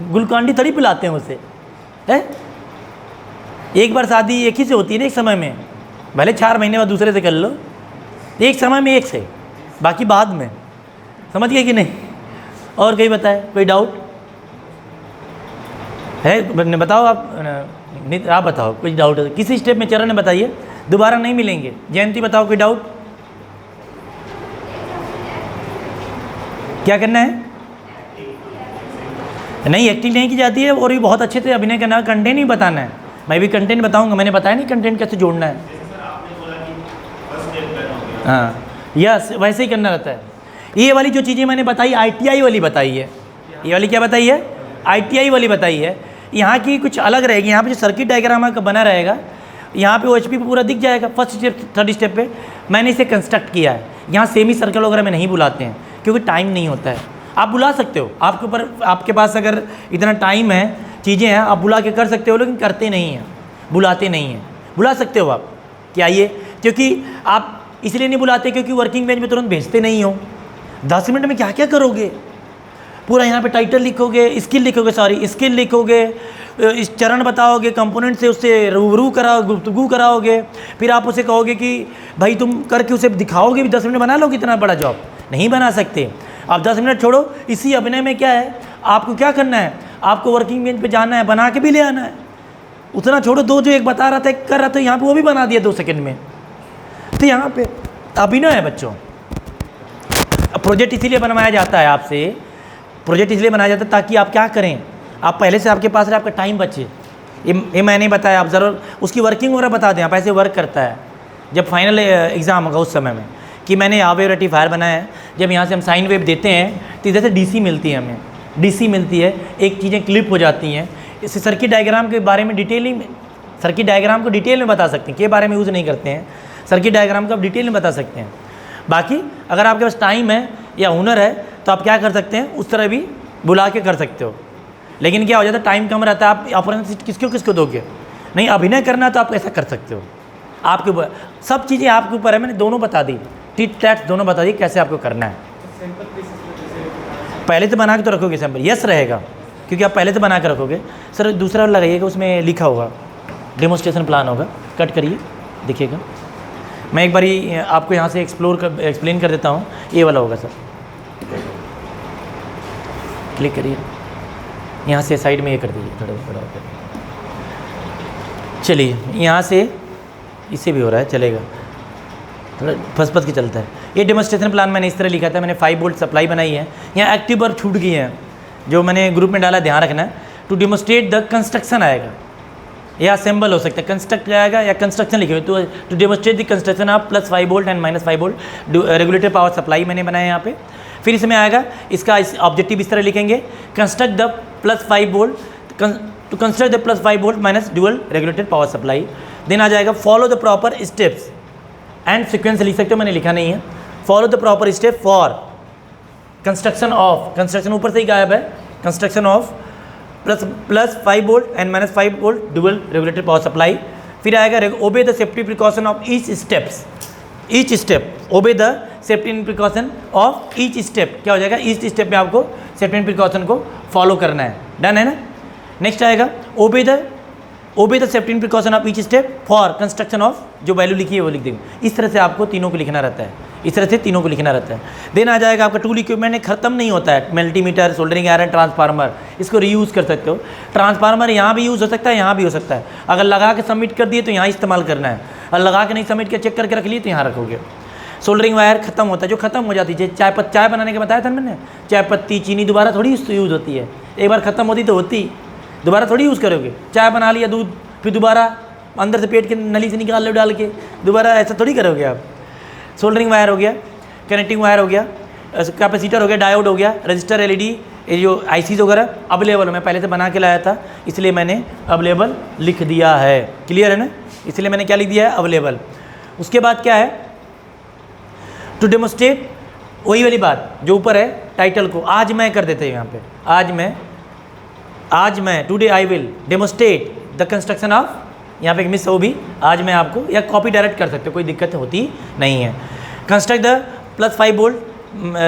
गुलकांडी थोड़ी पिलाते हैं उसे, है? एक बार शादी एक ही से होती है ना, एक समय में, भले 4 महीने बाद दूसरे से कर लो, एक समय में एक से, बाकी बाद में। समझ गए कि नहीं? और कहीं बताए, कोई डाउट है? बताओ आप, नहीं आप बताओ, कोई डाउट है? किसी स्टेप में चरण बताइए, दोबारा नहीं मिलेंगे। जयंती बताओ, कोई डाउट? क्या करना है? नहीं, एक्टिंग नहीं की जाती है, और भी बहुत अच्छे से अभिनय करना है, कंटेंट ही बताना है। मैं भी कंटेंट बताऊंगा, मैंने बताया नहीं कंटेंट कैसे जोड़ना है। हाँ यस, वैसे ही करना रहता है। ये वाली जो चीज़ें मैंने बताई, ITI वाली बताई है। ये वाली क्या बताई है? ITI वाली बताई है। यहाँ की कुछ अलग रहेगी। यहाँ पे जो सर्किट डायग्राम का बना रहेगा, यहाँ पे OHP पूरा दिख जाएगा। फर्स्ट स्टेप, थर्ड स्टेप पे मैंने इसे कंस्ट्रक्ट किया है। यहाँ सेमी सर्कल वगैरह में नहीं बुलाते हैं, क्योंकि टाइम नहीं होता है। आप बुला सकते हो, आपके ऊपर, आपके पास अगर इतना टाइम है, चीज़ें हैं, आप बुला के कर सकते हो, लेकिन करते नहीं हैं, बुलाते नहीं हैं। बुला सकते हो आप कि आइए, क्योंकि आप इसलिए नहीं बुलाते क्योंकि वर्किंग बेंच में तुरंत भेजते नहीं हो। 10 मिनट में क्या क्या करोगे? पूरा यहाँ पे टाइटल लिखोगे, स्किल लिखोगे, स्किल लिखोगे, इस चरण बताओगे, कंपोनेंट से उससे रूबरू कराओ, गुफ्तगू कराओगे, फिर आप उसे कहोगे कि भाई तुम करके उसे दिखाओगे भी। 10 मिनट बना लोगे इतना बड़ा जॉब? नहीं बना सकते। आप 10 मिनट छोड़ो। इसी अभिनय में क्या है, आपको क्या करना है? आपको वर्किंग बेंच पे जाना है, बना के भी ले आना है। उतना छोड़ो, दो जो एक बता रहा था, एक कर रहा था, यहाँ पे वो भी बना दिया 2 सेकंड में। तो यहाँ पे अभिनय है बच्चों। प्रोजेक्ट इसीलिए बनवाया जाता है आपसे, प्रोजेक्ट इसलिए बनाया जाता है ताकि आप क्या करें, आप पहले से आपके पास रहे, आपका टाइम बचे। ये मैंने बताया, आप ज़रूर उसकी वर्किंग वगैरह बता दें, आप ऐसे वर्क करता है जब फाइनल एग्ज़ाम होगा उस समय में, कि मैंने यहाँ वेव रेक्टिफायर बनाया है, जब यहाँ से हम साइन वेव देते हैं तो इधर से डीसी मिलती है, हमें डीसी मिलती है, एक चीज़ें क्लिप हो जाती हैं। इस सर्किट डायग्राम के बारे में डिटेलिंग, सर्किट डायग्राम को डिटेल में बता सकते हैं, के बारे में यूज़ नहीं करते हैं, सर्किट डायग्राम को आप डिटेल में बता सकते हैं। बाकी अगर आपके पास टाइम है या हुनर है तो आप क्या कर सकते हैं, उस तरह भी बुला के कर सकते हो। लेकिन क्या हो जाता है, टाइम कम रहता है, आप ऑपरेशन किसको दोगे, नहीं अभिनय करना तो आप ऐसा कर सकते हो। आपके ऊपर सब चीज़ें आपके ऊपर है, मैंने दोनों बता दी, टिट टैट दोनों बता दी कैसे आपको करना है। पहले तो बना के तो रखोगे सैंपल, यस रहेगा, क्योंकि आप पहले तो बना के रखोगे। सर दूसरा लगाइएगा, उसमें लिखा होगा, डेमोस्ट्रेशन प्लान होगा, कट करिए देखिएगा। मैं एक बारी आपको यहाँ से एक्सप्लेन कर देता हूँ। ये वाला होगा सर, क्लिक करिए, यहाँ से साइड में ये कर दीजिए, थोड़ा बड़ा होकर। चलिए यहाँ से इससे भी हो रहा है, चलेगा, थोड़ा फंस के चलता है। ये डेमोस्ट्रेशन प्लान मैंने इस तरह लिखा था, मैंने 5 वोल्ट सप्लाई बनाई है। यहाँ एक्टिव और छूट गई है, जो मैंने ग्रुप में डाला, ध्यान रखना है। टू डेमोस्ट्रेट द कंस्ट्रक्शन आएगा या असेंबल हो सकता है, कंस्ट्रक्ट आएगा या कंस्ट्रक्शन लिखे हुए। तो to demonstrate the construction of +5 volt and -5 volt regulator power supply मैंने बनाया यहाँ पे। फिर इसमें आएगा, इसका ऑब्जेक्टिव इस तरह लिखेंगे, construct the +5 volt, to construct the +5 volt minus dual regulated power supply. Then आ जाएगा, follow the proper steps and sequence लिख सकते हो, मैंने लिखा नहीं है। Follow the proper step for construction of, construction ऊपर से ही गायब है, construction of +5 volt and -5 volt dual regulated power supply. फिर आएगा, obey the safety precaution of each step, obey the safety and precaution of each step. क्या हो जाएगा, ईच स्टेप में आपको सेफ्टी एंड प्रिकॉशन को फॉलो करना है, डन है ना। नेक्स्ट आएगा, obey the safety and precaution of each step for construction of, जो वैल्यू लिखी है वो लिख देंगे। इस तरह से आपको तीनों को लिखना रहता है, इस तरह से तीनों को लिखना रहता है। देन आ जाएगा आपका टूल इक्विपमेंट ख़त्म नहीं होता है, मल्टीमीटर, सोल्डरिंग आयरन, ट्रांसफार्मर, इसको रीयूज़ कर सकते हो। ट्रांसफार्मर यहाँ भी यूज़ हो सकता है, यहाँ भी हो सकता है। अगर लगा के सबमिट कर दिए तो यहाँ इस्तेमाल करना है, और लगा के नहीं सबमिट कर चेक करके रख लिए तो यहाँ रखोगे। सोल्डरिंग वायर खत्म होता है, जो खत्म हो जाती है, चाय बनाने के बताया था मैंने, चाय पत्ती चीनी दोबारा थोड़ी यूज़ होती है, एक बार ख़त्म होती तो होती, दोबारा थोड़ी यूज़ करोगे। चाय बना लिया, दूध, फिर दोबारा अंदर से पेट के नली से निकाल लो डाल के, दोबारा ऐसा थोड़ी करोगे आप। सोल्डरिंग वायर हो गया, कनेक्टिंग वायर हो गया, कैपेसिटर हो गया, डायोड हो गया, रजिस्टर, एलईडी, ये जो आईसीज वगैरह अवेलेबल, मैं पहले से बना के लाया था इसलिए मैंने अवेलेबल लिख दिया है, क्लियर है ना, इसलिए मैंने क्या लिख दिया है, अवेलेबल। उसके बाद क्या है, टू डेमोस्ट्रेट, वही वाली बात जो ऊपर है टाइटल को आज मैं कर देते हैं यहाँ पे, आज मैं today I will demonstrate the construction of, यहाँ पे एक मिस हो भी, आज मैं आपको, या कॉपी डायरेक्ट कर सकते हो, कोई दिक्कत होती नहीं है। Construct the +5 volt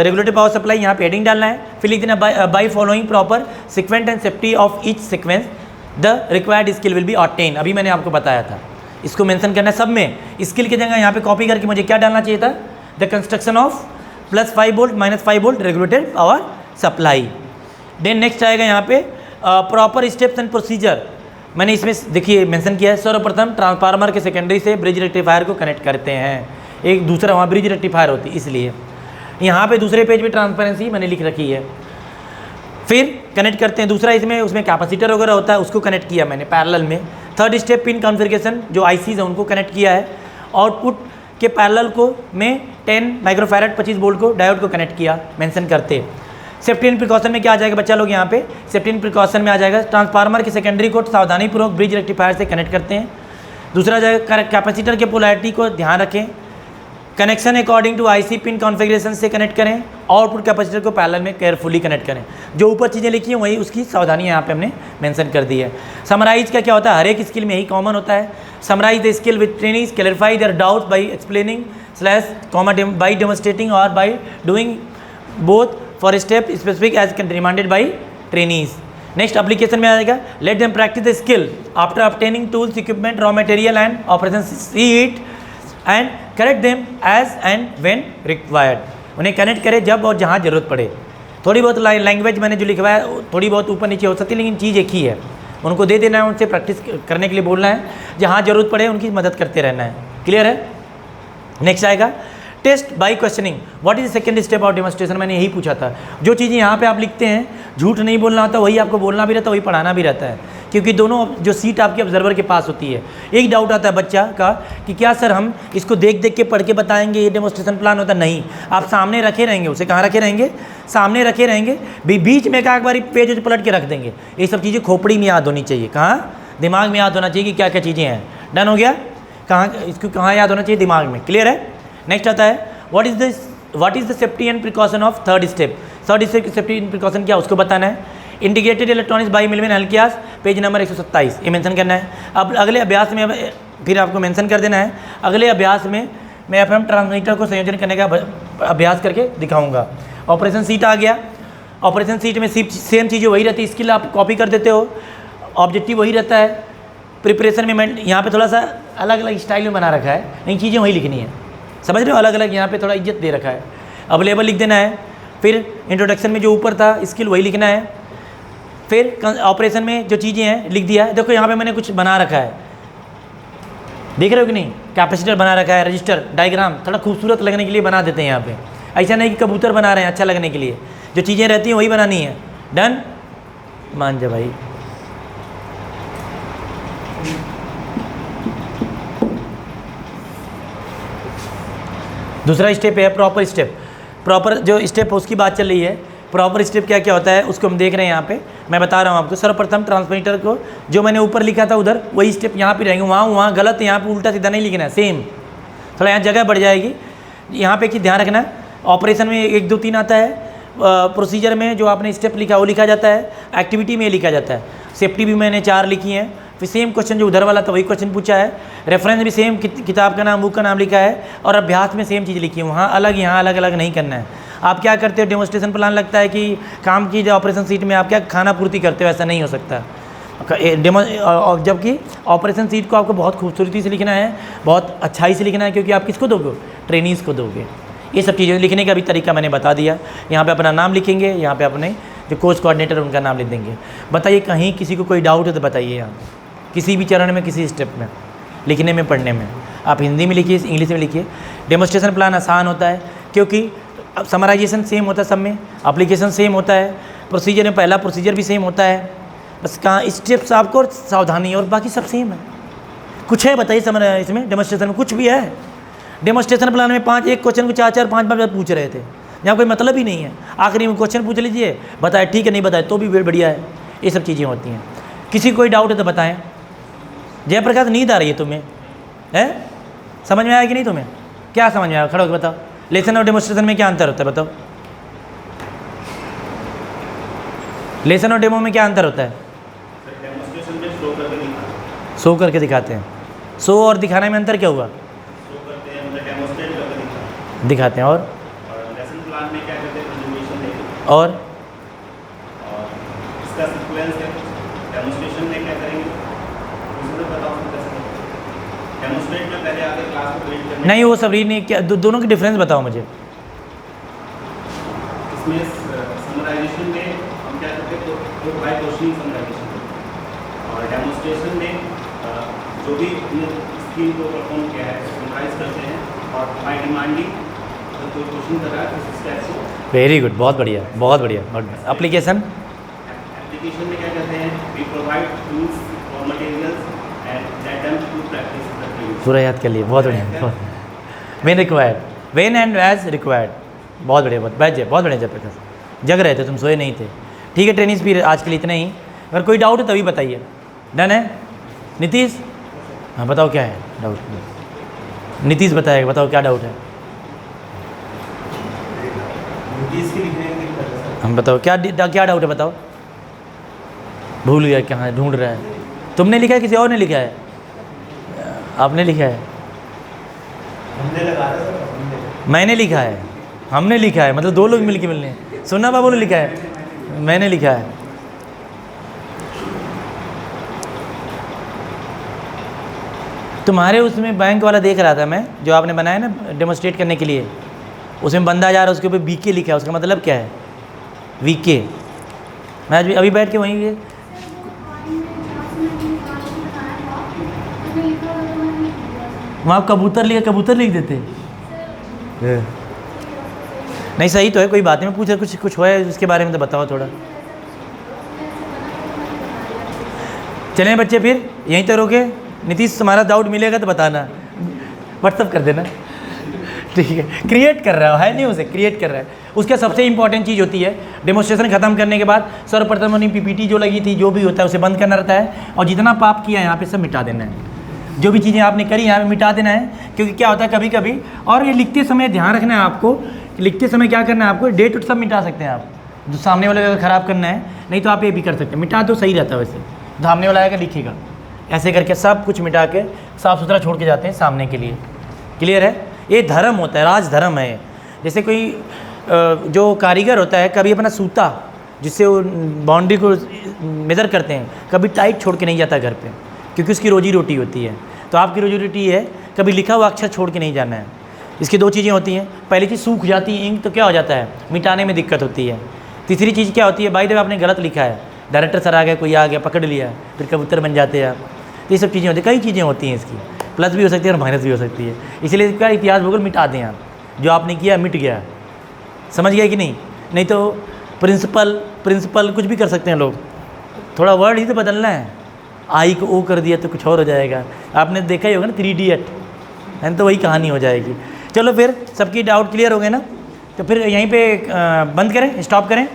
regulated power supply, यहाँ पे हेडिंग डालना है। फिर लिख देना, by following proper sequence and safety of each sequence the required skill will be obtain. अभी मैंने आपको बताया था, इसको मेंशन करना है सब में। स्किल की जगह यहाँ पे कॉपी करके मुझे क्या डालना चाहिए था, the construction of +5 volt -5 volt regulated power supply. Then next आएगा यहाँ पे प्रॉपर स्टेप्स एंड प्रोसीजर, मैंने इसमें देखिए मेंशन किया है। सर्वप्रथम ट्रांसफार्मर के सेकेंडरी से ब्रिज रेक्टिफायर को कनेक्ट करते हैं, एक दूसरा वहाँ ब्रिज रेक्टिफायर होती है, इसलिए यहाँ पे दूसरे पेज पे ट्रांसपेरेंसी मैंने लिख रखी है। फिर कनेक्ट करते हैं, दूसरा इसमें उसमें कैपेसिटर वगैरह होता है, उसको कनेक्ट किया मैंने पैरेलल में। थर्ड स्टेप, पिन कॉन्फ़िगरेशन, जो आईसीज है उनको कनेक्ट किया है। आउटपुट के पैरेलल को में 10 माइक्रोफैरड 25 वोल्ट को डायोड को कनेक्ट किया, मेंशन करते। सेफ्टी एंड प्रिकॉशन में क्या आ जाएगा बच्चा लोग, यहाँ पे सेफ्टी एंड प्रिकॉशन में आ जाएगा, ट्रांसफार्मर के सेकेंडरी को सावधानीपूर्वक ब्रिज रेक्टिफायर से कनेक्ट करते हैं। दूसरा जाएगा कैपेसिटर के पोलैरिटी को ध्यान रखें, connection according to IC pin configuration से कनेक्ट करें, आउटपुट कैपेसिटर को पैरेलल में केयरफुली कनेक्ट करें। जो ऊपर चीज़ें लिखी हैं वही उसकी सावधानी यहाँ पे हमने मेंशन कर दी है। समराइज का क्या होता है, हर एक स्किल में यही कॉमन होता है। Summarise the skill with trainings, clarify their doubts by explaining slash comma by demonstrating और by doing both for step specific as remanded by trainees. Next application में आएगा, let them practise the skill after obtaining tools, equipment, raw material and operation, see it and correct them as and when required. उन्हें कनेक्ट करें जब और जहाँ जरूरत पड़े। थोड़ी बहुत लैंग्वेज मैंने जो लिखवाया थोड़ी बहुत ऊपर नीचे हो सकती है, लेकिन चीज़ एक ही है, उनको दे देना है, उनसे प्रैक्टिस करने के लिए बोलना है, जहाँ जरूरत पड़े उनकी मदद करते रहना है, क्लियर है। नेक्स्ट आएगा test by questioning, what is second step of demonstration, मैंने यही पूछा था। जो चीज़ें यहाँ पे आप लिखते हैं, झूठ नहीं बोलना होता, वही आपको बोलना भी रहता है, वही पढ़ाना भी रहता है। क्योंकि दोनों जो सीट आपके ऑब्जर्वर के पास होती है। एक डाउट आता है बच्चा का कि क्या सर हम इसको देख देख के पढ़ के बताएंगे, ये डेमोस्ट्रेशन प्लान होता है? नहीं, आप सामने रखे रहेंगे, उसे कहाँ रखे रहेंगे? सामने रखे रहेंगे, बीच में एक बार पेज पलट के रख देंगे। ये सब चीज़ें खोपड़ी में याद होनी चाहिए, कहाँ? दिमाग में याद होना चाहिए कि क्या क्या चीज़ें हैं। डन हो गया? कहाँ इसको कहाँ याद होना चाहिए? दिमाग में। क्लियर है? नेक्स्ट आता है what is the safety and precaution of third step. Third step की सेफ्टी एंड प्रिकॉशन क्या उसको बताना है। Integrated electronics by Millman Halkias, page number 127, ये मेंशन करना है। अब अगले अभ्यास में फिर आपको मेंशन कर देना है। अगले अभ्यास में मैं एफएम ट्रांसमीटर को संयोजन करने का अभ्यास करके दिखाऊंगा। ऑपरेशन सीट आ गया। ऑपरेशन सीट में सेम चीज़ें वही रहती है, स्किल आप कॉपी कर देते हो, ऑब्जेक्टिव वही रहता है। प्रिपरेशन में मैं यहाँ पे थोड़ा सा अलग अलग स्टाइल में बना रखा है, लेकिन चीज़ें वही लिखनी है, समझ रहे हो? अलग अलग यहाँ पे थोड़ा इज्जत दे रखा है। अवेलेबल लिख देना है। फिर इंट्रोडक्शन में जो ऊपर था स्किल वही लिखना है। फिर ऑपरेशन में जो चीज़ें हैं लिख दिया है। देखो यहाँ पे मैंने कुछ बना रखा है, देख रहे हो कि नहीं? कैपेसिटर बना रखा है, रजिस्टर, डायग्राम थोड़ा खूबसूरत लगने के लिए बना देते हैं यहाँ पे। ऐसा नहीं कि कबूतर बना रहे हैं अच्छा लगने के लिए, जो चीज़ें रहती हैं वही बनानी है। डन? मान जा भाई। दूसरा स्टेप है प्रॉपर स्टेप। प्रॉपर जो स्टेप है उसकी बात चल रही है। प्रॉपर स्टेप क्या क्या होता है उसको हम देख रहे हैं यहाँ पे। मैं बता रहा हूँ आपको। सर्वप्रथम ट्रांसमीटर को जो मैंने ऊपर लिखा था उधर वही स्टेप यहाँ पे रहेंगे। वहाँ गलत, यहाँ पे उल्टा सीधा नहीं लिखना है, सेम। थोड़ा यहाँ जगह बढ़ जाएगी। यहाँ पे कि ध्यान रखना, ऑपरेशन में 1 2 3 आता है। प्रोसीजर में जो आपने स्टेप लिखा वो लिखा जाता है। एक्टिविटी में लिखा जाता है। सेफ्टी भी मैंने 4 लिखी हैं। फिर सेम क्वेश्चन जो उधर वाला था वही क्वेश्चन पूछा है। रेफरेंस भी सेम, किताब का नाम, बुक का नाम लिखा है। और अभ्यास में सेम चीज़ लिखी है। वहाँ अलग, यहाँ अलग अलग नहीं करना है। आप क्या करते हो, डेमोस्ट्रेशन प्लान लगता है कि काम की ऑपरेशन सीट में आप क्या खाना पूर्ति करते हो, ऐसा नहीं हो सकता। जबकि ऑपरेशन सीट को आपको बहुत खूबसूरती से लिखना है, बहुत अच्छाई से लिखना है, क्योंकि आप किसको दोगे? ट्रेनीज़ को दोगे। ये सब चीज़ें लिखने का भी तरीका मैंने बता दिया। यहाँ पे अपना नाम लिखेंगे, यहाँ पे अपने जो कोच कोऑर्डिनेटर उनका नाम लिख देंगे। बताइए कहीं किसी को कोई डाउट है तो बताइए। यहाँ किसी भी चरण में, किसी स्टेप में, लिखने में, पढ़ने में, आप हिंदी में लिखिए, इंग्लिश में लिखिए। डेमोस्ट्रेशन प्लान आसान होता है क्योंकि अब समराइजेशन सेम होता है सब में, एप्लीकेशन सेम होता है, प्रोसीजर में पहला प्रोसीजर भी सेम होता है। बस कहाँ स्टेप्स आपको सावधानी, और बाकी सब सेम है। कुछ है बताइए इसमें डेमोस्ट्रेशन में कुछ भी है? डेमोस्ट्रेशन प्लान में 5 एक क्वेश्चन को 4 5 बार पूछ रहे थे, यहाँ कोई मतलब ही नहीं है। आखिरी में क्वेश्चन पूछ लीजिए, बताए ठीक है, नहीं बताए तो भी बढ़िया है। ये सब चीज़ें होती हैं। किसी कोई डाउट है तो बताएं। जयप्रकाश नींद आ रही है तुम्हें? है समझ में आया कि नहीं तुम्हें? क्या समझ में आया? खड़ा होकर बताओ। लेसन और डेमोस्ट्रेशन में क्या अंतर होता है बताओ? लेसन और डेमो में क्या अंतर होता है? डेमोस्ट्रेशन में शो करके दिखाते हैं। शो और दिखाने में अंतर क्या हुआ? शो करते हैं, मतलब डेमोस्ट्रेट करके दिखाते हैं। और लेसन प्लान में क्या करते हैं? प्रेजेंटेशन देते हैं। और इसका सीक्वेंस है। डेमोस्ट्रेशन में क्या करेंगे उसमें बताओ कैसे? डेमोस्ट्रेट में पहले आके क्लास को रीड करना। नहीं, वो सब रीड नहीं क्या, दोनों की डिफरेंस बताओ मुझे। इसमें समराइजेशन में हम क्या करते हैं? तो बाय क्वेश्चनिंग समराइजेशन, और डेमोस्ट्रेशन में जो भी स्किल को परफॉर्म किया है समराइज करते हैं, और बाय डिमांडिंग तो कोई क्वेश्चन कर रहा है तो स्टेप को। वेरी गुड, बहुत बढ़िया, बहुत बढ़िया। एप्लीकेशन एप्लीकेशन में क्या करते हैं? वी प्रोवाइड टूल्स और materials and let them to practice the tools. पूरा याद कर लिए, बहुत बढ़िया। When required, when and as required, बहुत बढ़िया। बहुत बढ़िया जयप्रकाश। जग रहे थे तुम, सोए नहीं थे। ठीक है ट्रेनिंग्स भी आज के लिए इतना ही। अगर कोई डाउट है तभी बताइए। डन है? नीतीश, हाँ बताओ क्या है डाउट? नीतीश बताएगा, बताओ क्या डाउट है? हम बताओ क्या डाउट है बताओ। भूल गया, कहाँ ढूंढ रहा है? तुमने लिखा है किसी और ने लिखा है? आपने लिखा है? मैंने लिखा है, हमने लिखा है, मतलब 2 लोग मिलके मिलने। सुन्ना बाबू ने लिखा है, मैंने लिखा है। तुम्हारे उसमें बैंक वाला देख रहा था मैं, जो आपने बनाया ना डेमोस्ट्रेट करने के लिए, उसमें बंदा जा रहा है, उसके ऊपर बीके लिखा है। उसका मतलब क्या है? वीके। मैं अभी बैठ के वहीं वहाँ कबूतर लिख देते। नहीं सही तो है, कोई बात नहीं। मैं पूछा कुछ है उसके बारे में तो बताओ थोड़ा। चलें बच्चे, फिर यहीं तक रोके। नीतीश तुम्हारा डाउट मिलेगा तो बताना, व्हाट्सअप कर देना, ठीक है। क्रिएट कर रहा है नहीं, उसे क्रिएट कर रहा है। उसका सबसे इंपॉर्टेंट चीज़ होती है, डेमोस्ट्रेशन खत्म करने के बाद सर्वप्रथम अपनी पीपीटी जो लगी थी, जो भी होता है उसे बंद करना रहता है, और जितना पाप किया यहाँ पे सब मिटा देना है। जो भी चीज़ें आपने करी यहाँ पे मिटा देना है, क्योंकि क्या होता है कभी कभी, और ये लिखते समय ध्यान रखना है आपको, लिखते समय क्या करना है आपको, डेट उट सब मिटा सकते हैं आप, जो सामने वाले का ख़राब करना है, नहीं तो आप ये भी कर सकते हैं, मिटा दो, सही रहता है। वैसे सामने वाला आएगा लिखेगा, ऐसे करके सब कुछ मिटा के साफ़ सुथरा छोड़ के जाते हैं सामने के लिए। क्लियर है? ये धर्म होता है, राज धर्म है। जैसे कोई जो कारीगर होता है, कभी अपना सूता जिससे वो बाउंड्री को मेज़र करते हैं, कभी टाइट छोड़ के नहीं जाता घर पे, क्योंकि उसकी रोजी रोटी होती है। तो आपकी रोजी रोटी है, कभी लिखा हुआ अक्षर छोड़ के नहीं जाना है। इसकी दो चीज़ें होती हैं, पहली चीज़ सूख जाती है इंक, तो क्या हो जाता है, मिटाने में दिक्कत होती है। तीसरी चीज़ क्या होती है, भाई जब आपने गलत लिखा है, डायरेक्टर सर आ गया, कोई आ गया पकड़ लिया, फिर कबूतर बन जाते हैं आप। ये सब चीज़ें होती हैं, कई चीज़ें होती हैं इसकी, प्लस भी हो सकती है और माइनस भी हो सकती है। इसलिए इसका इतिहास भूगोल मिटा दें आप, जो आपने किया मिट गया, समझ गया कि नहीं? नहीं तो प्रिंसिपल कुछ भी कर सकते हैं लोग, थोड़ा वर्ड ही तो बदलना है, आई को ओ कर दिया तो कुछ और हो जाएगा। आपने देखा ही होगा ना 3 इडियट, है तो वही कहानी हो जाएगी। चलो फिर सबकी डाउट क्लियर हो गए ना, तो फिर यहीं पे बंद करें, स्टॉप करें।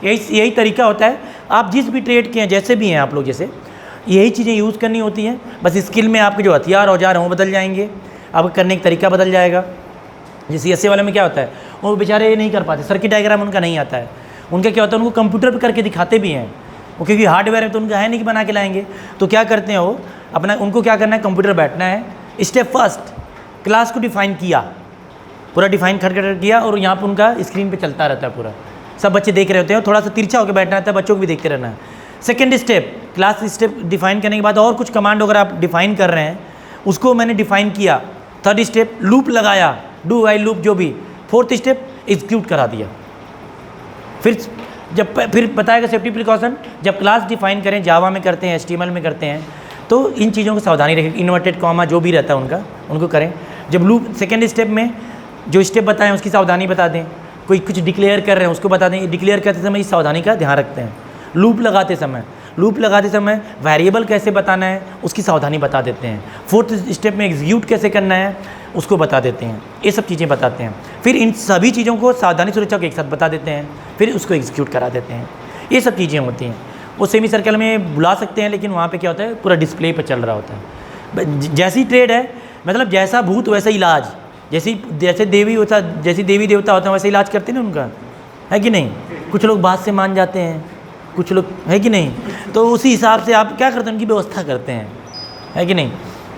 यही तरीका होता है, आप जिस भी ट्रेड के हैं, जैसे भी हैं आप लोग, जैसे यही चीज़ें यूज़ करनी होती हैं। बस स्किल में आपके जो हथियार औजार हैं वो बदल जाएंगे, आपका करने का तरीका बदल जाएगा। जैसे एसए वाले में क्या होता है, वो बेचारे ये नहीं कर पाते, सर्किट डायग्राम उनका नहीं आता है। उनका क्या होता है, उनको कंप्यूटर पर करके दिखाते भी हैं वो, क्योंकि हार्डवेयर है तो उनका है नहीं कि बना के लाएंगे। तो क्या करते हैं वो अपना, उनको क्या करना है, कंप्यूटर बैठना है, स्टेप फर्स्ट क्लास को डिफाइन किया, पूरा डिफाइन खट किया, और यहाँ पर उनका स्क्रीन पे चलता रहता है पूरा, सब बच्चे देख रहे होते हैं। थोड़ा सा तिरछा होकर बैठना रहता है, बच्चों को भी देखते रहना है। Second step, class step define करने के बाद और कुछ कमांड अगर आप डिफाइन कर रहे हैं, उसको मैंने डिफाइन किया। थर्ड स्टेप लूप लगाया, डू वाइल लूप जो भी। फोर्थ स्टेप एग्जीक्यूट करा दिया। फिर बताएगा सेफ्टी प्रिकॉशन, जब क्लास डिफाइन करें, जावा में करते हैं, HTML में करते हैं, तो इन चीज़ों को सावधानी रखें, इन्वर्टेड कॉमा जो भी रहता है उनको करें। जब लूप सेकेंड स्टेप में जो स्टेप बताएं उसकी सावधानी बता दें, कोई कुछ डिक्लेयर कर रहे हैं उसको बता दें, डिक्लेयर करते समय इस सावधानी का ध्यान रखते हैं। लूप लगाते समय वेरिएबल कैसे बताना है उसकी सावधानी बता देते हैं। फोर्थ स्टेप में एग्जीक्यूट कैसे करना है उसको बता देते हैं, ये सब चीज़ें बताते हैं। फिर इन सभी चीज़ों को सावधानी सुरक्षा को एक साथ बता देते हैं, फिर उसको एग्जीक्यूट करा देते हैं। ये सब चीज़ें होती हैं। वो सेमी सर्कल में बुला सकते हैं, लेकिन वहाँ पे क्या होता है, पूरा डिस्प्ले पर चल रहा होता है। जैसी ट्रेड है, मतलब जैसा भूत वैसा इलाज, जैसे देवी देवता होता है वैसे इलाज करते हैं ना उनका, है कि नहीं? कुछ लोग बात से मान जाते हैं, कुछ लोग, है कि नहीं? तो उसी हिसाब से आप क्या करते हैं, उनकी व्यवस्था करते हैं, है कि नहीं?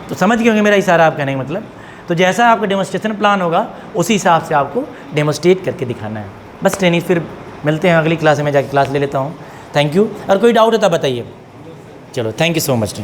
तो समझ गए होंगे मेरा इशारा आप कहने का मतलब। तो जैसा आपका डेमोस्ट्रेशन प्लान होगा उसी हिसाब से आपको डेमोस्ट्रेट करके दिखाना है। बस ट्रेनिंग, फिर मिलते हैं अगली क्लास में, जाके क्लास ले लेता हूँ। Thank you. और कोई डाउट होता बताइए। चलो, थैंक यू सो मच।